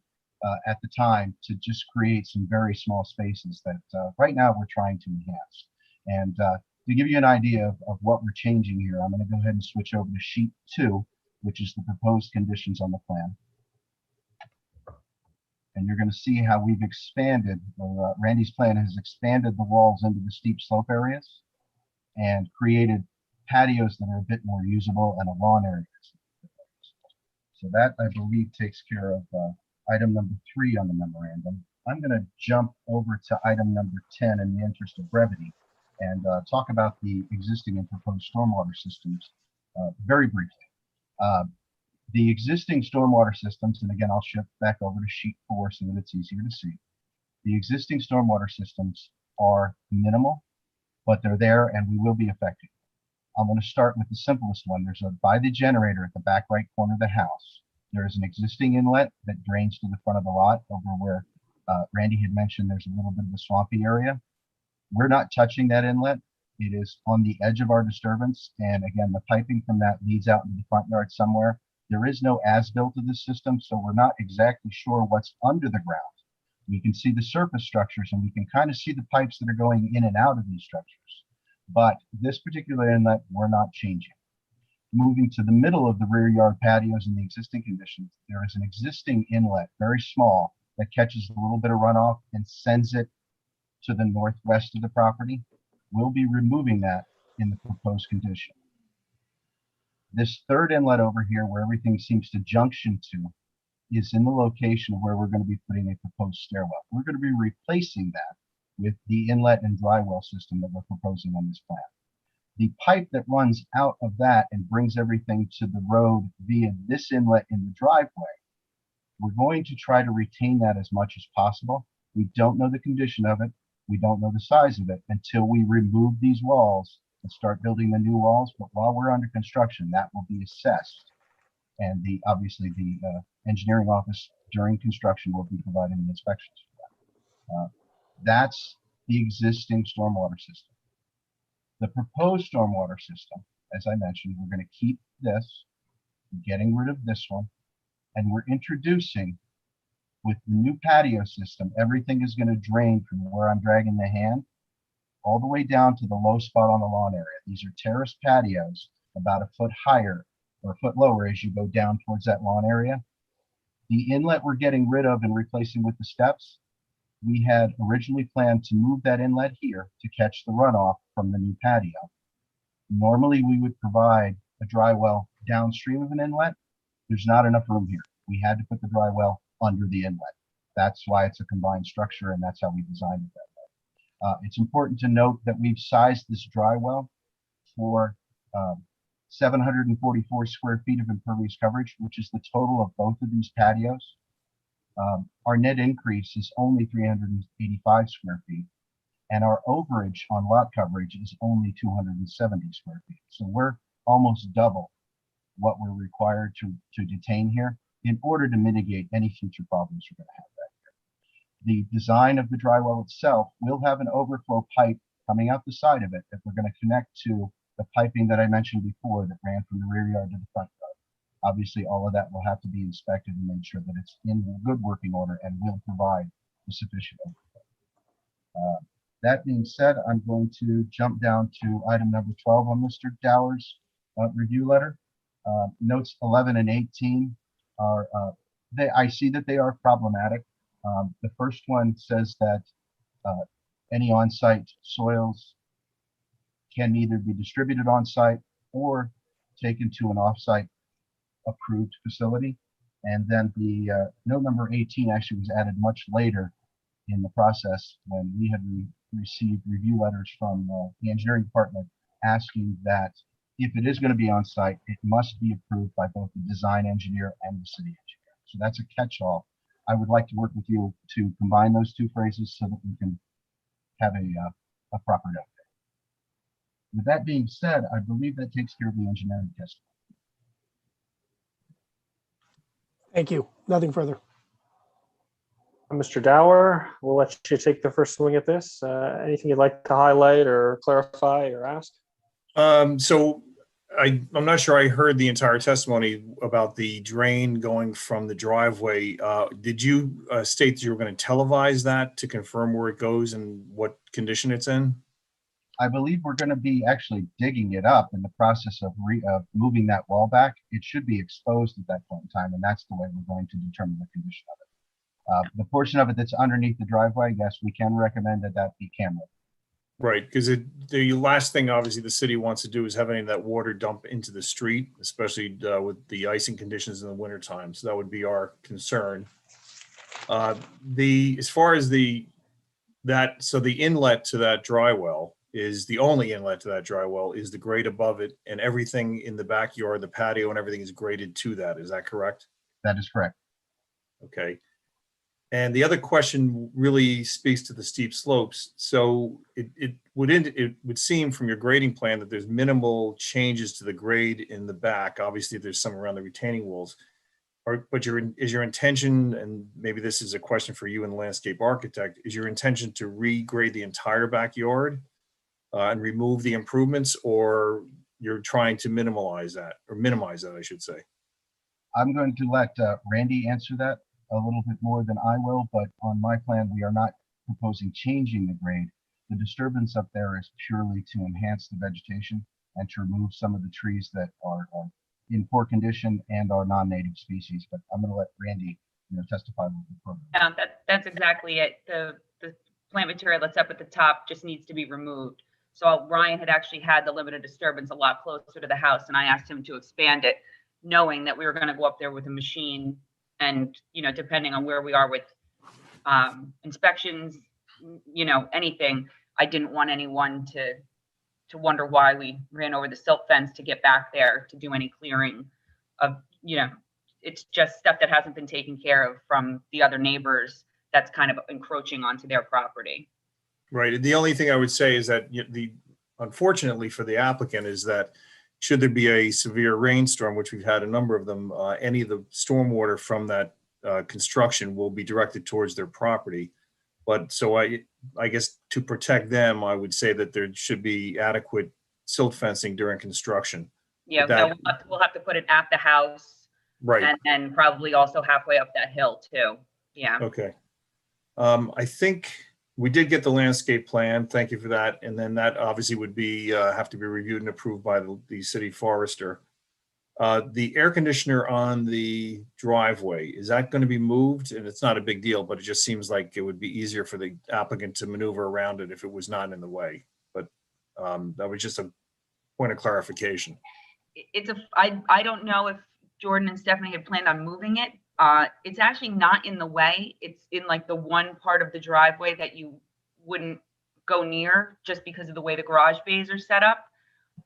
at the time to just create some very small spaces that right now we're trying to enhance. And to give you an idea of what we're changing here, I'm going to go ahead and switch over to sheet 2, which is the proposed conditions on the plan. And you're going to see how we've expanded, Randy's plan has expanded the walls into the steep slope areas and created patios that are a bit more usable and a lawn area. So that, I believe, takes care of item number 3 on the memorandum. I'm going to jump over to item number 10 in the interest of brevity and talk about the existing and proposed stormwater systems very briefly. The existing stormwater systems, and again, I'll shift back over to sheet 4 so that it's easier to see. The existing stormwater systems are minimal, but they're there and we will be effective. I'm going to start with the simplest one. By the generator at the back right corner of the house, there is an existing inlet that drains to the front of the lot over where Randy had mentioned there's a little bit of a swampy area. We're not touching that inlet. It is on the edge of our disturbance. And again, the piping from that leads out into the front yard somewhere. There is no as-built of this system, so we're not exactly sure what's under the ground. We can see the surface structures and we can kind of see the pipes that are going in and out of these structures. But this particular inlet, we're not changing. Moving to the middle of the rear yard patios in the existing conditions, there is an existing inlet, very small, that catches a little bit of runoff and sends it to the northwest of the property. We'll be removing that in the proposed condition. This third inlet over here, where everything seems to junction to, is in the location of where we're going to be putting a proposed stairwell. We're going to be replacing that with the inlet and dry well system that we're proposing on this plan. The pipe that runs out of that and brings everything to the road via this inlet in the driveway, we're going to try to retain that as much as possible. We don't know the condition of it. We don't know the size of it until we remove these walls and start building the new walls. But while we're under construction, that will be assessed. And obviously the engineering office during construction will be providing the inspections for that. That's the existing stormwater system. The proposed stormwater system, as I mentioned, we're going to keep this, getting rid of this one, and we're introducing, with the new patio system, everything is going to drain from where I'm dragging the hand all the way down to the low spot on the lawn area. These are terraced patios about a foot higher or a foot lower as you go down towards that lawn area. The inlet we're getting rid of and replacing with the steps, we had originally planned to move that inlet here to catch the runoff from the new patio. Normally, we would provide a dry well downstream of an inlet. There's not enough room here. We had to put the dry well under the inlet. That's why it's a combined structure, and that's how we designed it that way. It's important to note that we've sized this dry well for 744 square feet of impervious coverage, which is the total of both of these patios. Our net increase is only 385 square feet, and our overage on lot coverage is only 270 square feet. So we're almost double what we're required to detain here in order to mitigate any future problems we're going to have back here. The design of the dry well itself will have an overflow pipe coming out the side of it that we're going to connect to the piping that I mentioned before that ran from the rear yard to the front yard. Obviously, all of that will have to be inspected and made sure that it's in good working order and will provide the sufficient overflow. That being said, I'm going to jump down to item number 12 on Mr. Dower's review letter. Notes 11 and 18 are, I see that they are problematic. The first one says that Any on-site soils can either be distributed on-site or taken to an off-site approved facility. And then the note number 18 actually was added much later in the process when we had received review letters from the engineering department asking that if it is going to be on site, it must be approved by both the design engineer and the city engineer. So that's a catch-all. I would like to work with you to combine those two phrases so that we can have a proper note. With that being said, I believe that takes care of the engineering testimony. Thank you. Nothing further. Mr. Dower, we'll let you take the first swing at this. Anything you'd like to highlight or clarify or ask? So I'm not sure I heard the entire testimony about the drain going from the driveway. Did you state that you were going to televise that to confirm where it goes and what condition it's in? I believe we're going to be actually digging it up in the process of moving that wall back. It should be exposed at that point in time, and that's the way we're going to determine the condition of it. The portion of it that's underneath the driveway, yes, we can recommend that that be cambered. Right, because the last thing obviously the city wants to do is have any of that water dump into the street, especially with the icing conditions in the wintertime. So that would be our concern. As far as the inlet to that dry well is the only inlet to that dry well is the grade above it, and everything in the backyard, the patio and everything is graded to that. Is that correct? That is correct. Okay. And the other question really speaks to the steep slopes. So it would seem from your grading plan that there's minimal changes to the grade in the back. Obviously, there's some around the retaining walls. But is your intention, and maybe this is a question for you and the landscape architect, is your intention to regrade the entire backyard and remove the improvements, or you're trying to minimize that, I should say? I'm going to let Randy answer that a little bit more than I will, but on my plan, we are not proposing changing the grade. The disturbance up there is purely to enhance the vegetation and to remove some of the trees that are in poor condition and are non-native species. But I'm going to let Randy, testify a little bit further. That's exactly it. The plant material that's up at the top just needs to be removed. So Ryan had actually had the limited disturbance a lot closer to the house, and I asked him to expand it, knowing that we were going to go up there with a machine. And, depending on where we are with inspections, anything, I didn't want anyone to wonder why we ran over the silt fence to get back there to do any clearing of, it's just stuff that hasn't been taken care of from the other neighbors that's kind of encroaching onto their property. Right. And the only thing I would say is that unfortunately for the applicant is that should there be a severe rainstorm, which we've had a number of them, any of the stormwater from that construction will be directed towards their property. But so I guess to protect them, I would say that there should be adequate silt fencing during construction. Yeah, we'll have to put it at the house. Right. And then probably also halfway up that hill too. Yeah. Okay. I think we did get the landscape plan. Thank you for that. And then that obviously would be have to be reviewed and approved by the city forester. The air conditioner on the driveway, is that going to be moved? And it's not a big deal, but it just seems like it would be easier for the applicant to maneuver around it if it was not in the way. But that was just a point of clarification. I don't know if Jordan and Stephanie had planned on moving it. It's actually not in the way. It's in like the one part of the driveway that you wouldn't go near just because of the way the garage bays are set up.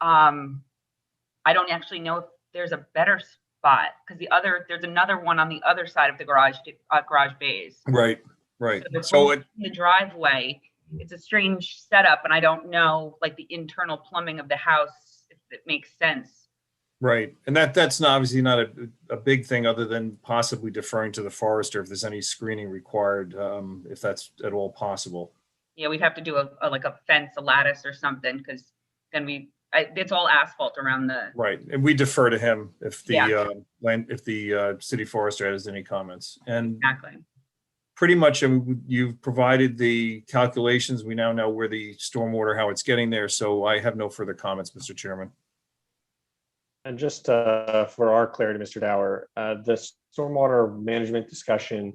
I don't actually know if there's a better spot because there's another one on the other side of the garage bays. Right, right. So in the driveway, it's a strange setup, and I don't know like the internal plumbing of the house if it makes sense. Right, and that's obviously not a big thing other than possibly deferring to the forester if there's any screening required, if that's at all possible. Yeah, we'd have to do like a fence, a lattice or something, because then it's all asphalt around the. Right, and we defer to him if the city forester has any comments. And exactly. Pretty much you've provided the calculations. We now know where the stormwater, how it's getting there. So I have no further comments, Mr. Chairman. And just for our clarity, Mr. Dower, the stormwater management discussion,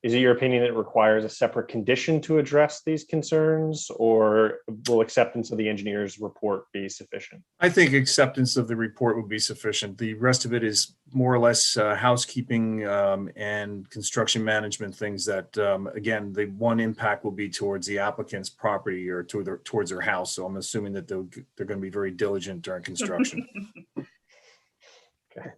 Is it your opinion that it requires a separate condition to address these concerns, or will acceptance of the engineer's report be sufficient? I think acceptance of the report would be sufficient. The rest of it is more or less housekeeping and construction management things that, again, the one impact will be towards the applicant's property or towards their house. So I'm assuming that they're going to be very diligent during construction.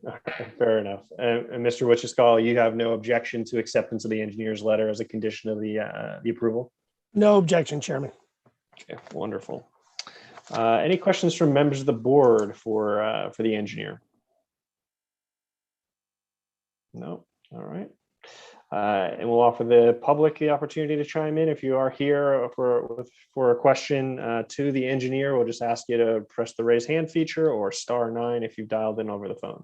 Okay, fair enough. And Mr. Witchescall, you have no objection to acceptance of the engineer's letter as a condition of the approval? No objection, Chairman. Okay, wonderful. Any questions from members of the board for the engineer? No. All right. And we'll offer the public the opportunity to chime in. If you are here for a question to the engineer, we'll just ask you to press the raise hand feature or *9 if you've dialed in over the phone.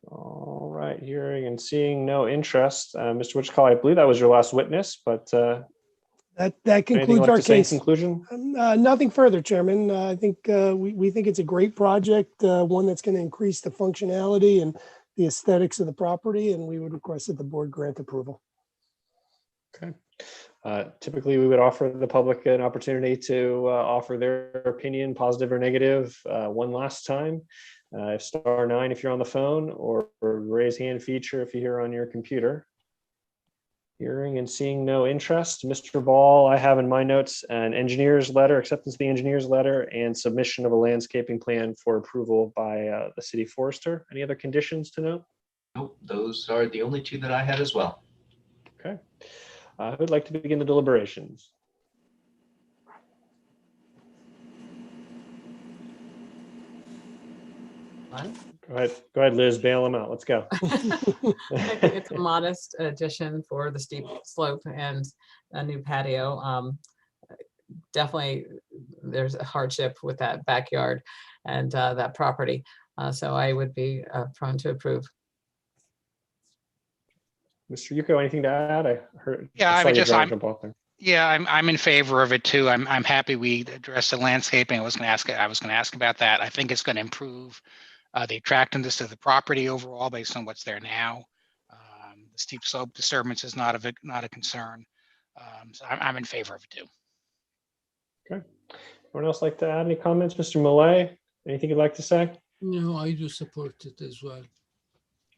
All right, hearing and seeing no interest. Mr. Witchcall, I believe that was your last witness, but that concludes our case. Conclusion? Nothing further, Chairman. I think we think it's a great project, one that's going to increase the functionality and the aesthetics of the property, and we would request that the board grant approval. Okay. Typically, we would offer the public an opportunity to offer their opinion, positive or negative, one last time. *9 if you're on the phone, or raise hand feature if you're here on your computer. Hearing and seeing no interest. Mr. Ball, I have in my notes an engineer's letter, acceptance of the engineer's letter, and submission of a landscaping plan for approval by the city forester. Any other conditions to note? Nope, those are the only two that I had as well. Okay. I would like to begin the deliberations. Go ahead, Liz, bail them out. Let's go. I think it's a modest addition for the steep slope and a new patio. Definitely, there's a hardship with that backyard and that property. So I would be prone to approve. Mr. Yuko, anything to add? I heard. Yeah, I I would just, jump off there. Yeah, I'm in favor of it too. I'm happy we addressed the landscaping. I was going to ask about that. I think it's going to improve the attractiveness of the property overall based on what's there now. The steep slope disturbance is not a concern. So I'm in favor of it too. Okay. Anyone else like to add any comments? Mr. Millay, anything you'd like to say? No, I do support it as well.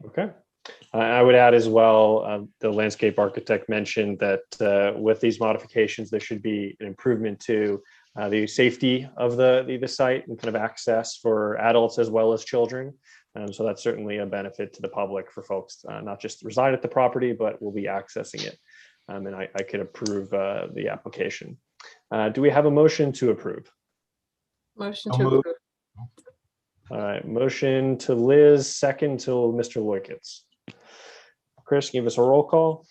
Okay. I would add as well, the landscape architect mentioned that with these modifications, there should be an improvement to the safety of the site and kind of access for adults as well as children. So that's certainly a benefit to the public for folks, not just reside at the property, but will be accessing it. And I could approve the application. Do we have a motion to approve? Motion to approve. All right, motion to Liz, second to Mr. Loikitz. Chris, give us a roll call.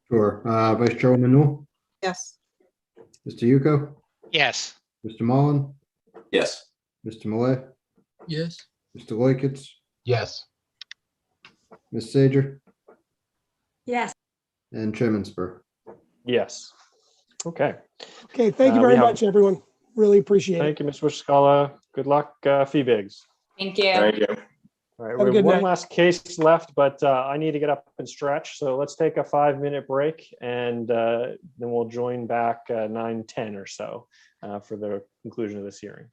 Sure. Vice Chairwoman Newell, Yes. Mr. Yuko, Yes. Mr. Mullen, Yes. Mr. Malay, Yes. Mr. Loikitz, Yes. Ms. Sager, Yes. and Chairman Spur. Yes. Okay. Okay, thank you very much, everyone. Really appreciate it. Thank you, Ms. Wishkala. Good luck, FEBIGS. Thank you. Thank you. All right, Have a we have good one night. last case left, but I need to get up and stretch. So let's take a 5-minute break, and then we'll join back 9:10 or so for the conclusion of this hearing.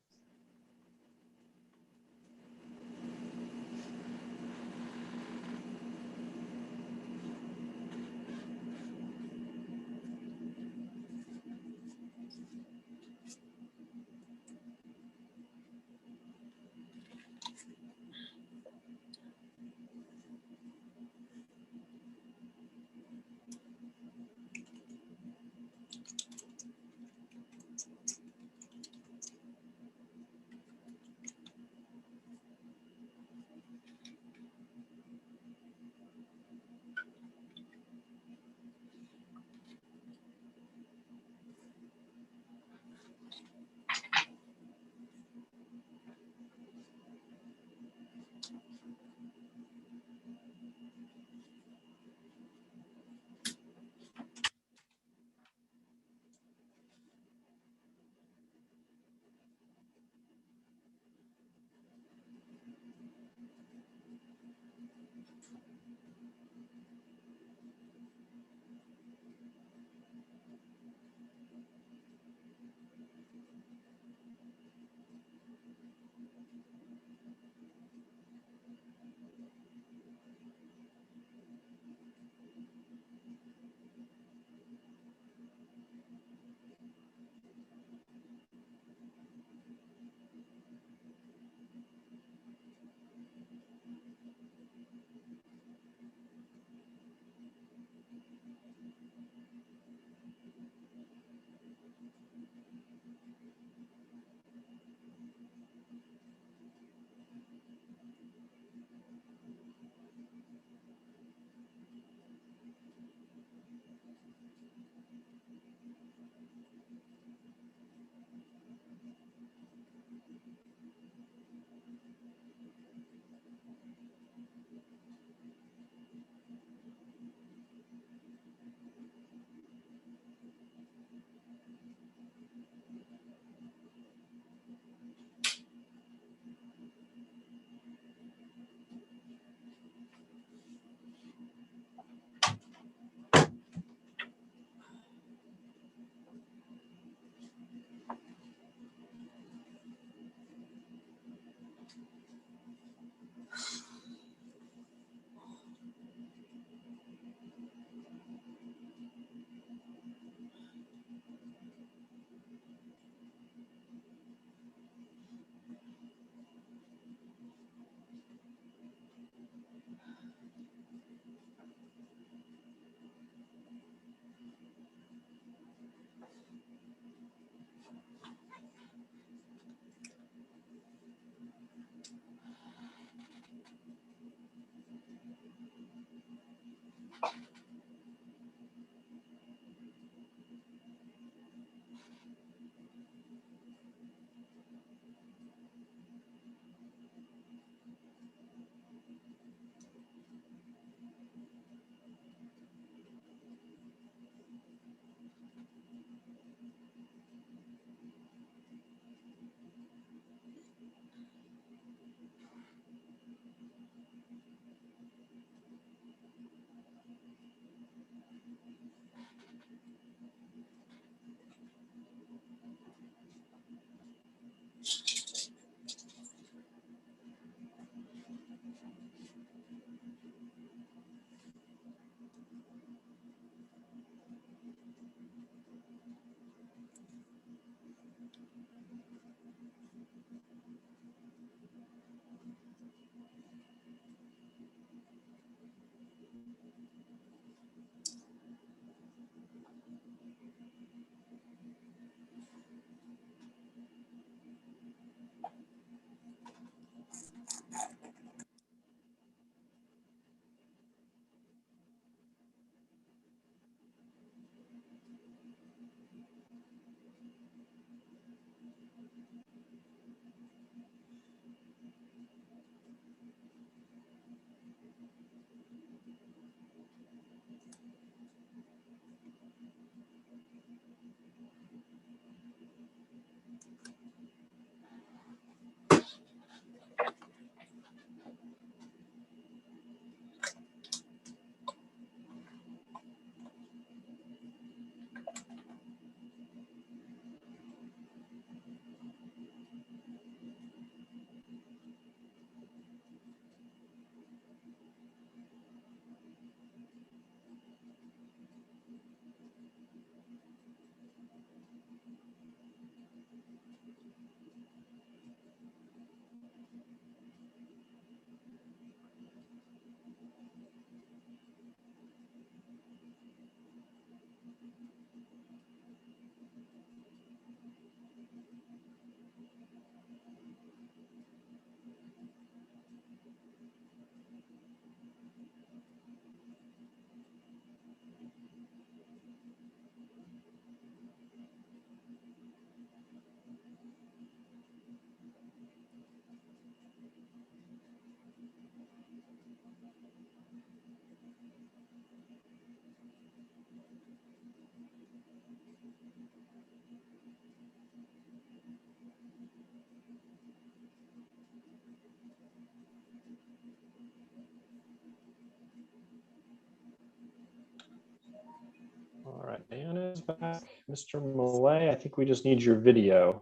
is back. Mr. Malay, I think we just need your video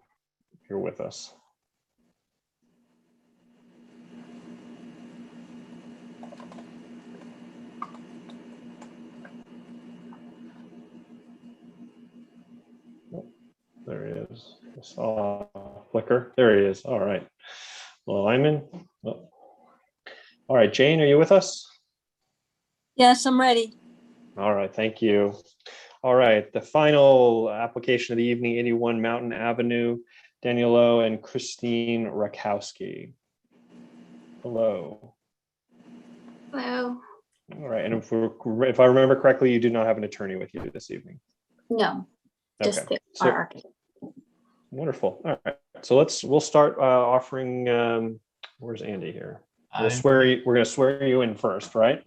if you're with us. There he is. I saw a flicker. There he is. All right. Well, I'm in. Oh. All right, Jane, are you with us? Yes, I'm ready. All right, thank you. All right, the final application of the evening, 81 Mountain Avenue, Danielo and Christine Rakowski. Hello. Hello. All right, and if I remember correctly, you do not have an attorney with you this evening. No, just Okay. our architect. Wonderful. All right, so we'll start offering. Where's Andy here? We're going to swear you in first, right?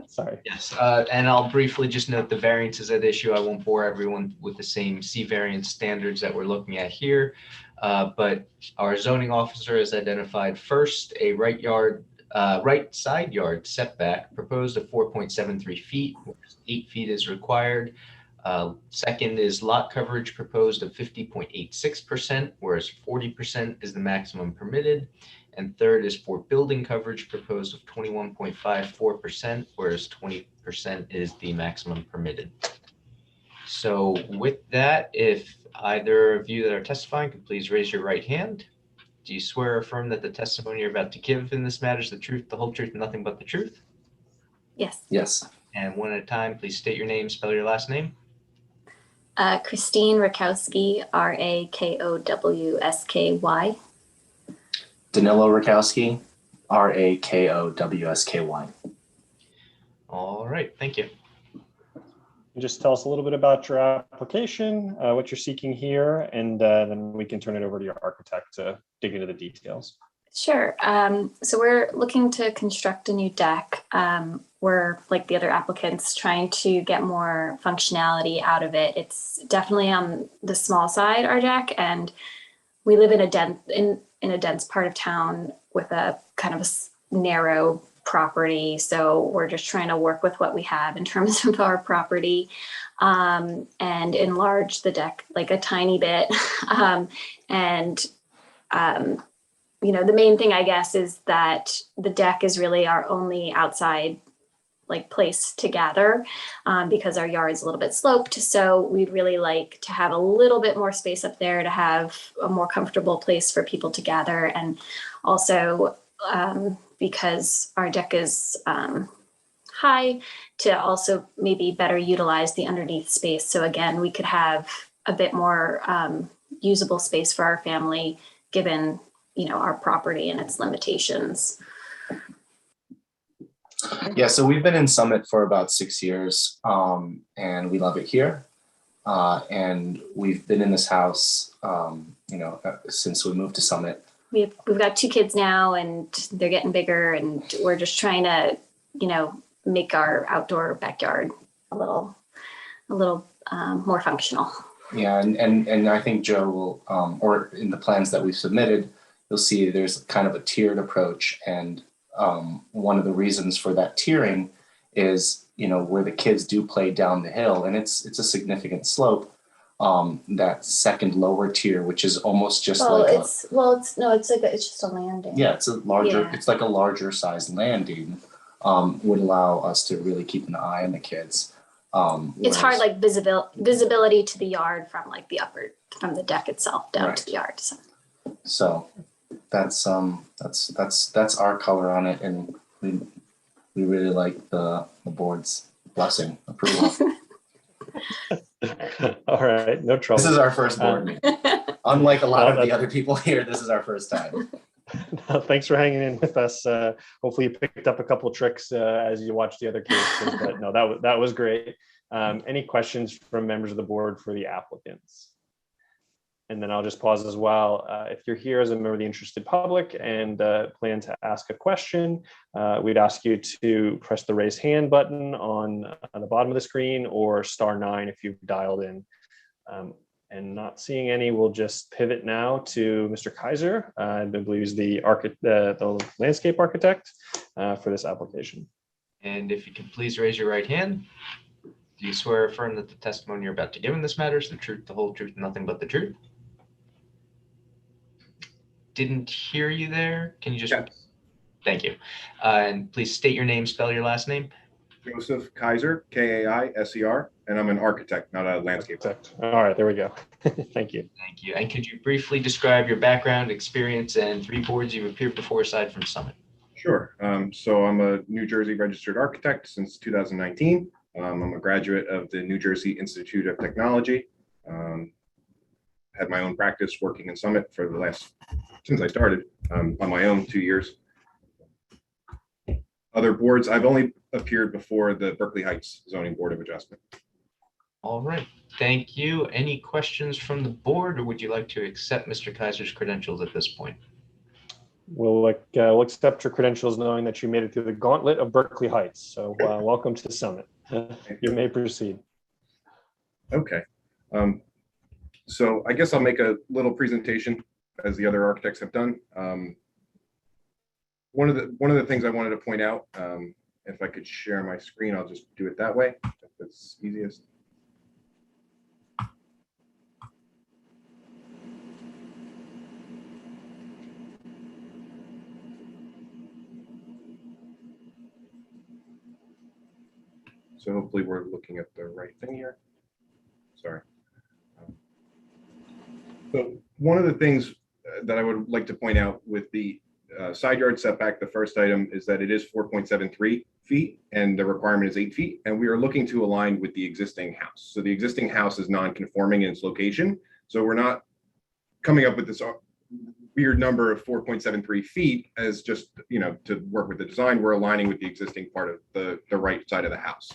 Sorry. Yes, and I'll briefly just note the variances at issue. I won't bore everyone with the same C variance standards that we're looking at here. But our zoning officer has identified first a right side yard setback proposed of 4.73 feet, 8 feet is required. Second is lot coverage proposed of 50.86%, whereas 40% is the maximum permitted. And third is for building coverage proposed of 21.54%, whereas 20% is the maximum permitted. So with that, if either of you that are testifying could please raise your right hand. Do you swear or affirm that the testimony you're about to give in this matter is the truth, the whole truth, and nothing but the truth? Yes. Yes. And one at a time, please state your name, spell your last name. Christine Rakowski, Rakowsky. Danilo Rakowski, Rakowsky. All right, thank you. Just tell us a little bit about your application, what you're seeking here, and then we can turn it over to your architect to dig into the details. Sure. So we're looking to construct a new deck. We're, like the other applicants, trying to get more functionality out of it. It's definitely on the small side, our deck, and we live in a dense part of town with a kind of a narrow property. So we're just trying to work with what we have in terms of our property, and enlarge the deck like a tiny bit. You know, the main thing, I guess, is that the deck is really our only outside like place to gather, because our yard's a little bit sloped. So we'd really like to have a little bit more space up there to have a more comfortable place for people to gather. And also because our deck is high, to also maybe better utilize the underneath space. So again, we could have a bit more usable space for our family, given, you know, our property and its limitations. Yeah, so we've been in Summit for about 6 years, and we love it here. And we've been in this house, you know, since we moved to Summit. We've got 2 kids now, and they're getting bigger, and we're just trying to, you know, make our outdoor backyard a little more functional. Yeah, and I think Joe will, or in the plans that we've submitted, you'll see there's kind of a tiered approach. And one of the reasons for that tiering is, you know, where the kids do play down the hill, and it's a significant slope. That second lower tier, which is almost just it's just a landing. Yeah, it's a larger, it's like a larger size landing, would allow us to really keep an eye on the kids. It's hard, like visibility to the yard from like from the deck itself down to the yard. So that's our color on it, and we really like the board's blessing, approval. All right, no trouble. This is our first board meeting. Unlike a lot of the other people here, this is our first time. Thanks for hanging in with us. Hopefully you picked up a couple of tricks as you watched the other cases, but no, that was great. Any questions from members of the board for the applicants? And then I'll just pause as well. If you're here as a member of the interested public and plan to ask a question, we'd ask you to press the raise hand button on the bottom of the screen, or *9 if you've dialed in. And not seeing any, we'll just pivot now to Mr. Kaiser. I believe he's the landscape architect for this application. And if you can please raise your right hand. Do you swear or affirm that the testimony you're about to give in this matter is the truth, the whole truth, and nothing but the truth? Didn't hear you there. Can you just? Yes. Thank you. And please state your name, spell your last name. Joseph Kaiser, Kaiser, and I'm an architect, not a landscape architect. All right, there we go. Thank you. Thank you. And could you briefly describe your background, experience, and 3 boards you've appeared before aside from Summit? Sure. So I'm a New Jersey registered architect since 2019. I'm a graduate of the New Jersey Institute of Technology. Had my own practice working in Summit for the since I started on my own 2 years. Other boards, I've only appeared before the Berkeley Heights Zoning Board of Adjustment. All right. Thank you. Any questions from the board, or would you like to accept Mr. Kaiser's credentials at this point? We'll accept your credentials knowing that you made it through the gauntlet of Berkeley Heights. So welcome to the Summit. You may proceed. Okay. So I guess I'll make a little presentation as the other architects have done. One of the things I wanted to point out, if I could share my screen, I'll just do it that way, if it's easiest. So hopefully we're looking at the right thing here. Sorry. So one of the things that I would like to point out with the side yard setback, the first item is that it is 4.73 feet and the requirement is 8 feet. And we are looking to align with the existing house. So the existing house is non-conforming in its location. So we're not coming up with this weird number of 4.73 feet as just, to work with the design. We're aligning with the existing part of the right side of the house.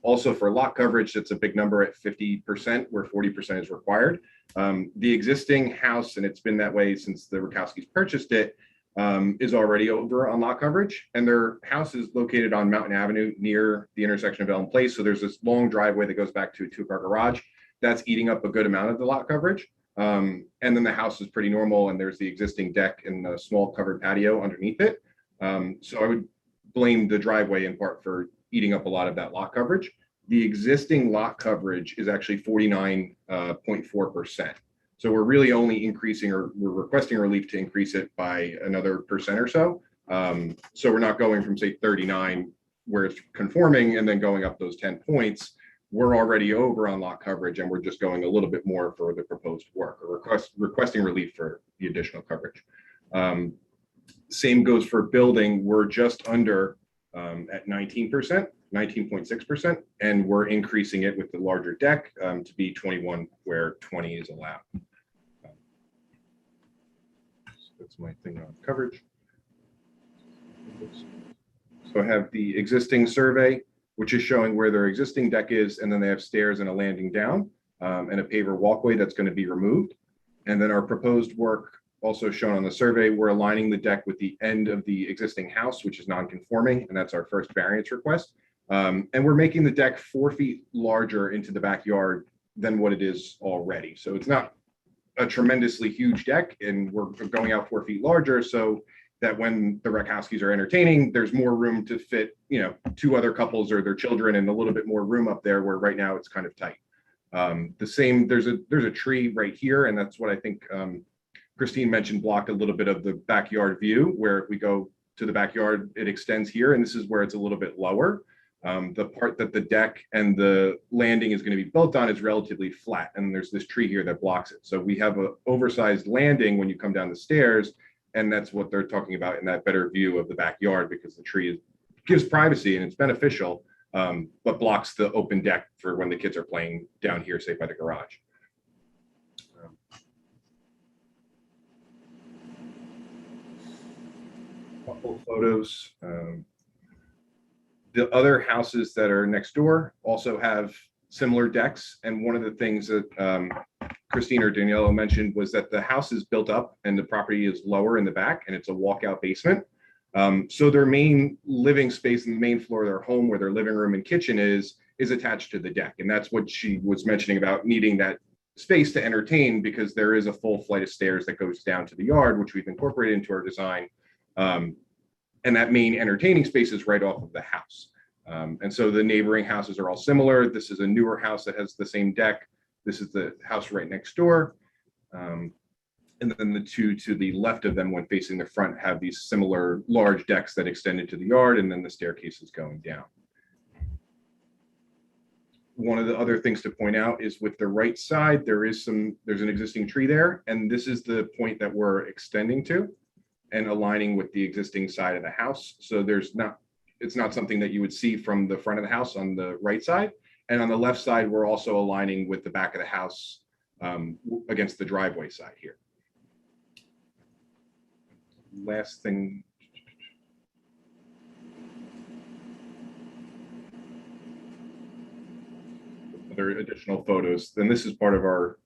Also for lot coverage, it's a big number at 50%, where 40% is required. The existing house, and it's been that way since the Rakowskis purchased it, is already over on lot coverage, and their house is located on Mountain Avenue near the intersection of Elm Place. So there's this long driveway that goes back to a 2-car garage that's eating up a good amount of the lot coverage. And then the house is pretty normal, and there's the existing deck and a small covered patio underneath it. So I would blame the driveway in part for eating up a lot of that lot coverage. The existing lot coverage is actually 49.4%. So we're really only increasing, or we're requesting relief to increase it by another percent or so. So we're not going from, say, 39 where it's conforming and then going up those 10 points. We're already over on lot coverage, and we're just going a little bit more for the proposed work, or requesting relief for the additional coverage. Same goes for building. We're just under at 19%, 19.6%, and we're increasing it with the larger deck to be 21 where 20 is allowed. So that's my thing on coverage. So I have the existing survey, which is showing where their existing deck is, and then they have stairs and a landing down and a paver walkway that's going to be removed. And then our proposed work, also shown on the survey, we're aligning the deck with the end of the existing house, which is non-conforming, and that's our first variance request. And we're making the deck 4 feet larger into the backyard than what it is already. So it's not a tremendously huge deck, and we're going out 4 feet larger so that when the Rakowskis are entertaining, there's more room to fit, 2 other couples or their children, and a little bit more room up there, where right now it's kind of tight. There's a tree right here, and that's what I think Christine mentioned blocked a little bit of the backyard view, where if we go to the backyard, it extends here, and this is where it's a little bit lower. The part that the deck and the landing is going to be built on is relatively flat, and there's this tree here that blocks it. So we have an oversized landing when you come down the stairs, and that's what they're talking about in that better view of the backyard, because the tree gives privacy and it's beneficial, but blocks the open deck for when the kids are playing down here, say by the garage. Couple photos. The other houses that are next door also have similar decks, and one of the things that Christine or Daniela mentioned was that the house is built up and the property is lower in the back, and it's a walkout basement. So their main living space in the main floor of their home, where their living room and kitchen is attached to the deck. And that's what she was mentioning about needing that space to entertain, because there is a full flight of stairs that goes down to the yard, which we've incorporated into our design. And that main entertaining space is right off of the house. And so the neighboring houses are all similar. This is a newer house that has the same deck. This is the house right next door. And then the two to the left of them when facing the front have these similar large decks that extend into the yard, and then the staircase is going down. One of the other things to point out is with the right side, there's an existing tree there, and this is the point that we're extending to and aligning with the existing side of the house. So it's not something that you would see from the front of the house on the right side. And on the left side, we're also aligning with the back of the house against the driveway side here. Last thing. Other additional photos. Then this is part of our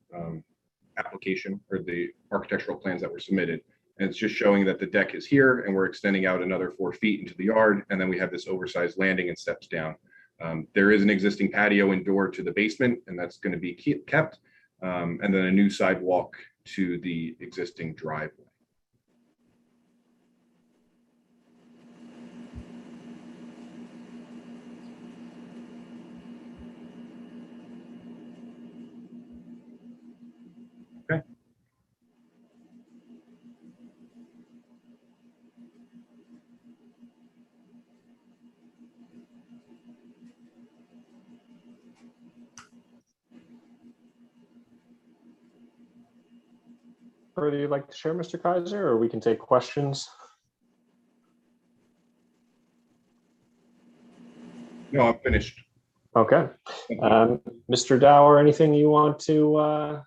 application or the architectural plans that were submitted. And it's just showing that the deck is here and we're extending out another 4 feet into the yard. And then we have this oversized landing and steps down. There is an existing patio and door to the basement, and that's going to be kept. And then a new sidewalk to the existing driveway. Okay. Further you'd like to share, Mr. Kaiser, or we can take questions? No, I'm finished. Okay. Mr. Dower, anything you want to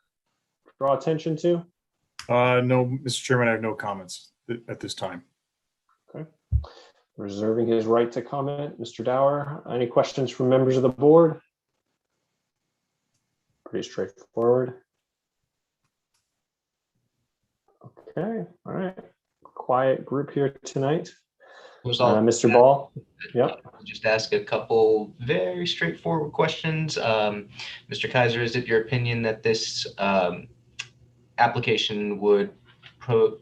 draw attention to? No, Mr. Chairman, I have no comments at this time. Okay. Reserving his right to comment, Mr. Dower. Any questions from members of the board? Pretty straightforward. Okay, all right. Quiet group here tonight. Mr. Ball. Yep. I'll just ask a couple very straightforward questions. Mr. Kaiser, is it your opinion that this application would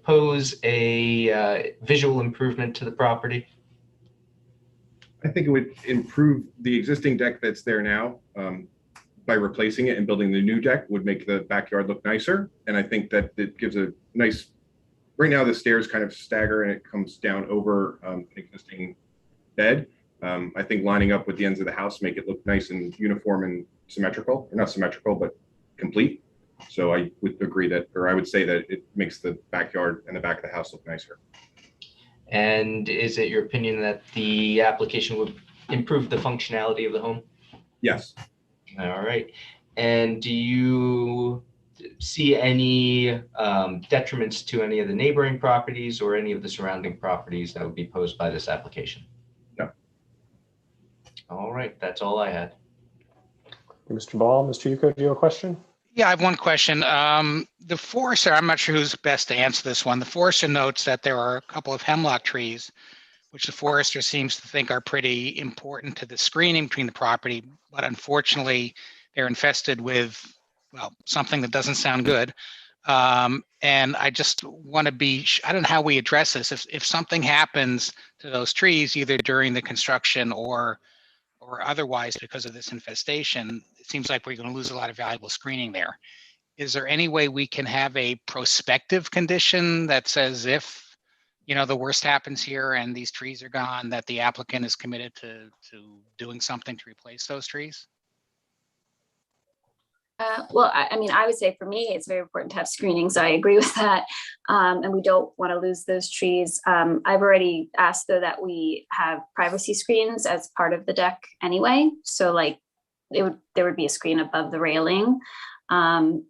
pose a visual improvement to the property? I think it would improve the existing deck that's there now by replacing it and building the new deck would make the backyard look nicer. And I think that it gives a nice, right now the stairs kind of stagger and it comes down over an existing bed. I think lining up with the ends of the house make it look nice and uniform and symmetrical, or not symmetrical, but complete. So I would agree that, or I would say that it makes the backyard and the back of the house look nicer. And is it your opinion that the application would improve the functionality of the home? Yes. All right. And do you see any detriments to any of the neighboring properties or any of the surrounding properties that would be posed by this application? No. All right. That's all I had. Mr. Ball, Mr. Yuko, do you have a question? Yeah, I have one question. The forester, I'm not sure who's best to answer this one. The forester notes that there are a couple of hemlock trees, which the forester seems to think are pretty important to the screening between the property, but unfortunately they're infested with, well, something that doesn't sound good. And I just want to be, I don't know how we address this. If something happens to those trees, either during the construction or otherwise because of this infestation, it seems like we're going to lose a lot of valuable screening there. Is there any way we can have a prospective condition that says if, you know, the worst happens here and these trees are gone, that the applicant is committed to doing something to replace those trees? Well, I mean, I would say for me, it's very important to have screening. So I agree with that. And we don't want to lose those trees. I've already asked though that we have privacy screens as part of the deck anyway. So like there would be a screen above the railing on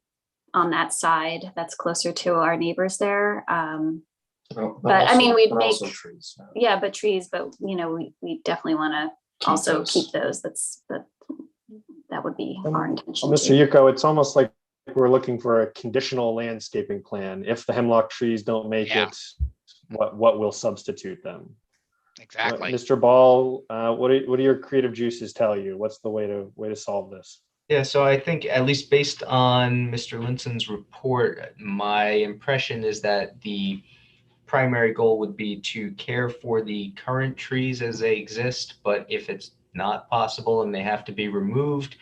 that side that's closer to our neighbors there. But also, I mean, we'd make trees. Yeah, but trees, but you know, we definitely want to also keep those. That would be our intention. Well, Mr. Yuko, it's almost like we're looking for a conditional landscaping plan. If the hemlock trees don't make it, what will substitute them? Exactly. Mr. Ball, what do your creative juices tell you? What's the way to solve this? Yeah, so I think at least based on Mr. Linson's report, my impression is that the primary goal would be to care for the current trees as they exist, but if it's not possible and they have to be removed,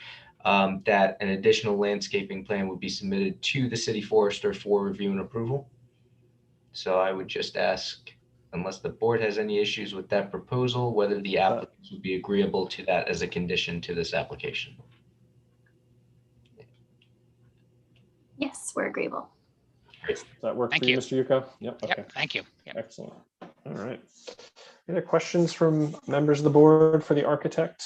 that an additional landscaping plan would be submitted to the city forester for review and approval. So I would just ask, unless the board has any issues with that proposal, whether the applicants would be agreeable to that as a condition to this application. Yes, we're agreeable. Does that work Thank for you, you. Mr. Yuko? Yep. Okay. Yep, thank you. Yep. Excellent. All right. Any other questions from members of the board for the architect?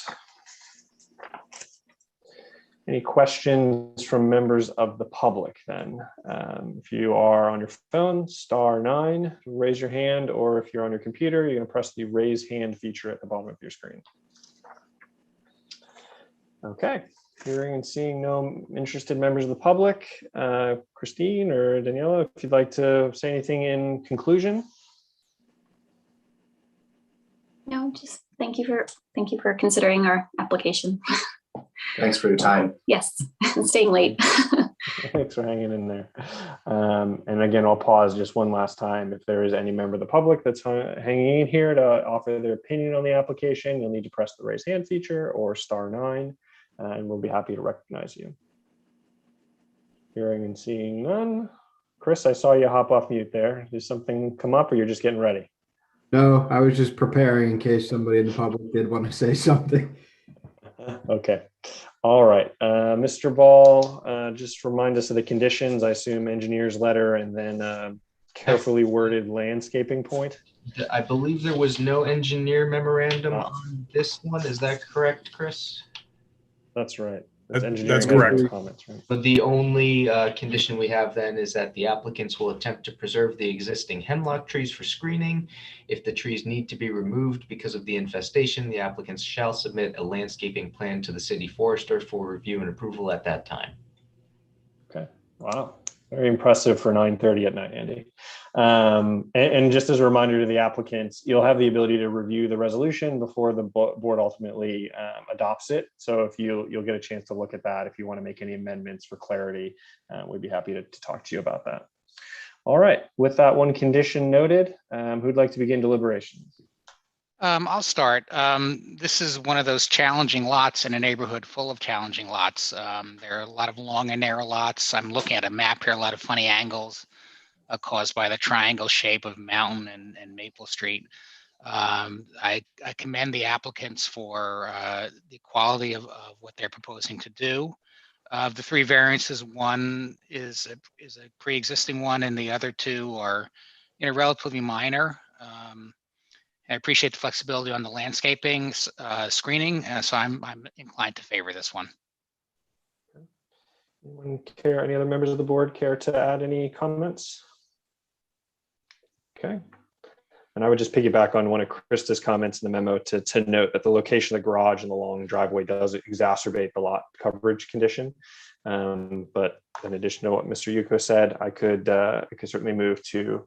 Any questions from members of the public then? If you are on your phone, *9, raise your hand, or if you're on your computer, you're going to press the raise hand feature at the bottom of your screen. Okay. Hearing and seeing no interested members of the public, Christine or Daniela, if you'd like to say anything in conclusion. No, just thank you for considering our application. Thanks for your time. Yes, staying late. Thanks for hanging in there. And again, I'll pause just one last time. If there is any member of the public that's hanging in here to offer their opinion on the application, you'll need to press the raise hand feature or *9. And we'll be happy to recognize you. Hearing and seeing none. Chris, I saw you hop off mute there. Did something come up or you're just getting ready? No, I was just preparing in case somebody in the public did want to say something. Okay. All right. Mr. Ball, just remind us of the conditions. I assume engineer's letter and then carefully worded landscaping point. I believe there was no engineer memorandum on this one. Is that correct, Chris? That's right. That's correct. Comments, right? But the only condition we have then is that the applicants will attempt to preserve the existing hemlock trees for screening. If the trees need to be removed because of the infestation, the applicants shall submit a landscaping plan to the city forester for review and approval at that time. Okay. Wow. Very impressive for 9:30 at night, Andy. And just as a reminder to the applicants, you'll have the ability to review the resolution before the board ultimately adopts it. So if you'll get a chance to look at that, if you want to make any amendments for clarity, we'd be happy to talk to you about that. All right. With that one condition noted, who'd like to begin deliberations? I'll start. This is one of those challenging lots in a neighborhood full of challenging lots. There are a lot of long and narrow lots. I'm looking at a map here, a lot of funny angles caused by the triangle shape of Mountain and Maple Street. I commend the applicants for the quality of what they're proposing to do. Of the three variances, one is a pre-existing one, and the other two are, relatively minor. I appreciate the flexibility on the landscaping screening, so I'm inclined to favor this one. Any other members of the board care to add any comments? Okay. And I would just piggyback on one of Krista's comments in the memo to note that the location of the garage and the long driveway does exacerbate the lot coverage condition. But in addition to what Mr. Yuko said, I could certainly move to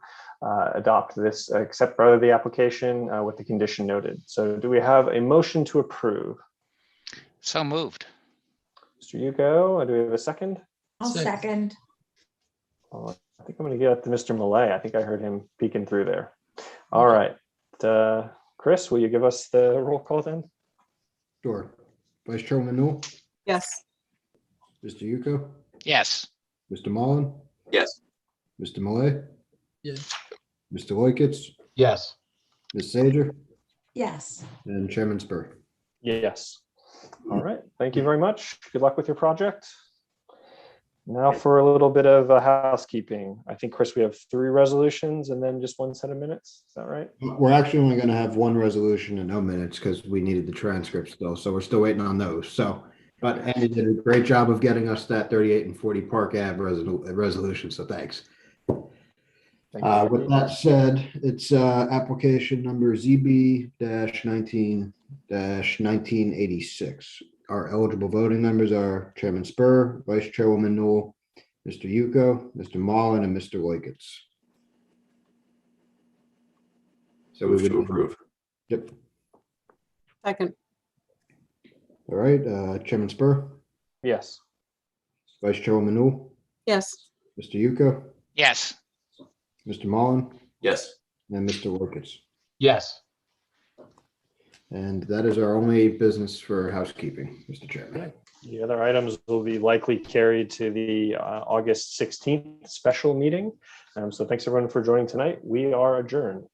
adopt this, accept rather the application with the condition noted. So do we have a motion to approve? So moved. Mr. Yuko, do we have a second? I'll second. I think I'm going to give it to Mr. Millay. I think I heard him peeking through there. All right. Chris, will you give us the roll call then? Sure. Vice Chairman Newell, Yes. Mr. Yuko, Yes. Mr. Mullen, Yes. Mr. Malay, Yes. Mr. Loikitz, Yes. Ms. Sager, Yes. and Chairman Spur. Yes. All right. Thank you very much. Good luck with your project. Now for a little bit of housekeeping. I think, Chris, we have 3 resolutions and then just 1 set of minutes. Is that right? We're actually only going to have 1 resolution and no minutes because we needed the transcript still. So we're still waiting on those. So, but Andy did a great job of getting us that 38 and 40 Park Ave resolution. So thanks. With that said, it's application number ZB-19-1986. Our eligible voting members are Chairman Spur, Vice Chairwoman Newell, Mr. Yuko, Mr. Mullen, and Mr. Loikitz. So we would approve. Yep. Second. All right, Chairman Spur, Yes. Vice Chairwoman Newell, Yes. Mr. Yuko, Yes. Mr. Mullen, Yes. and Mr. Loikitz. Yes. And that is our only business for housekeeping, Mr. Chairman. The other items will be likely carried to the August 16th special meeting. So thanks everyone for joining tonight. We are adjourned.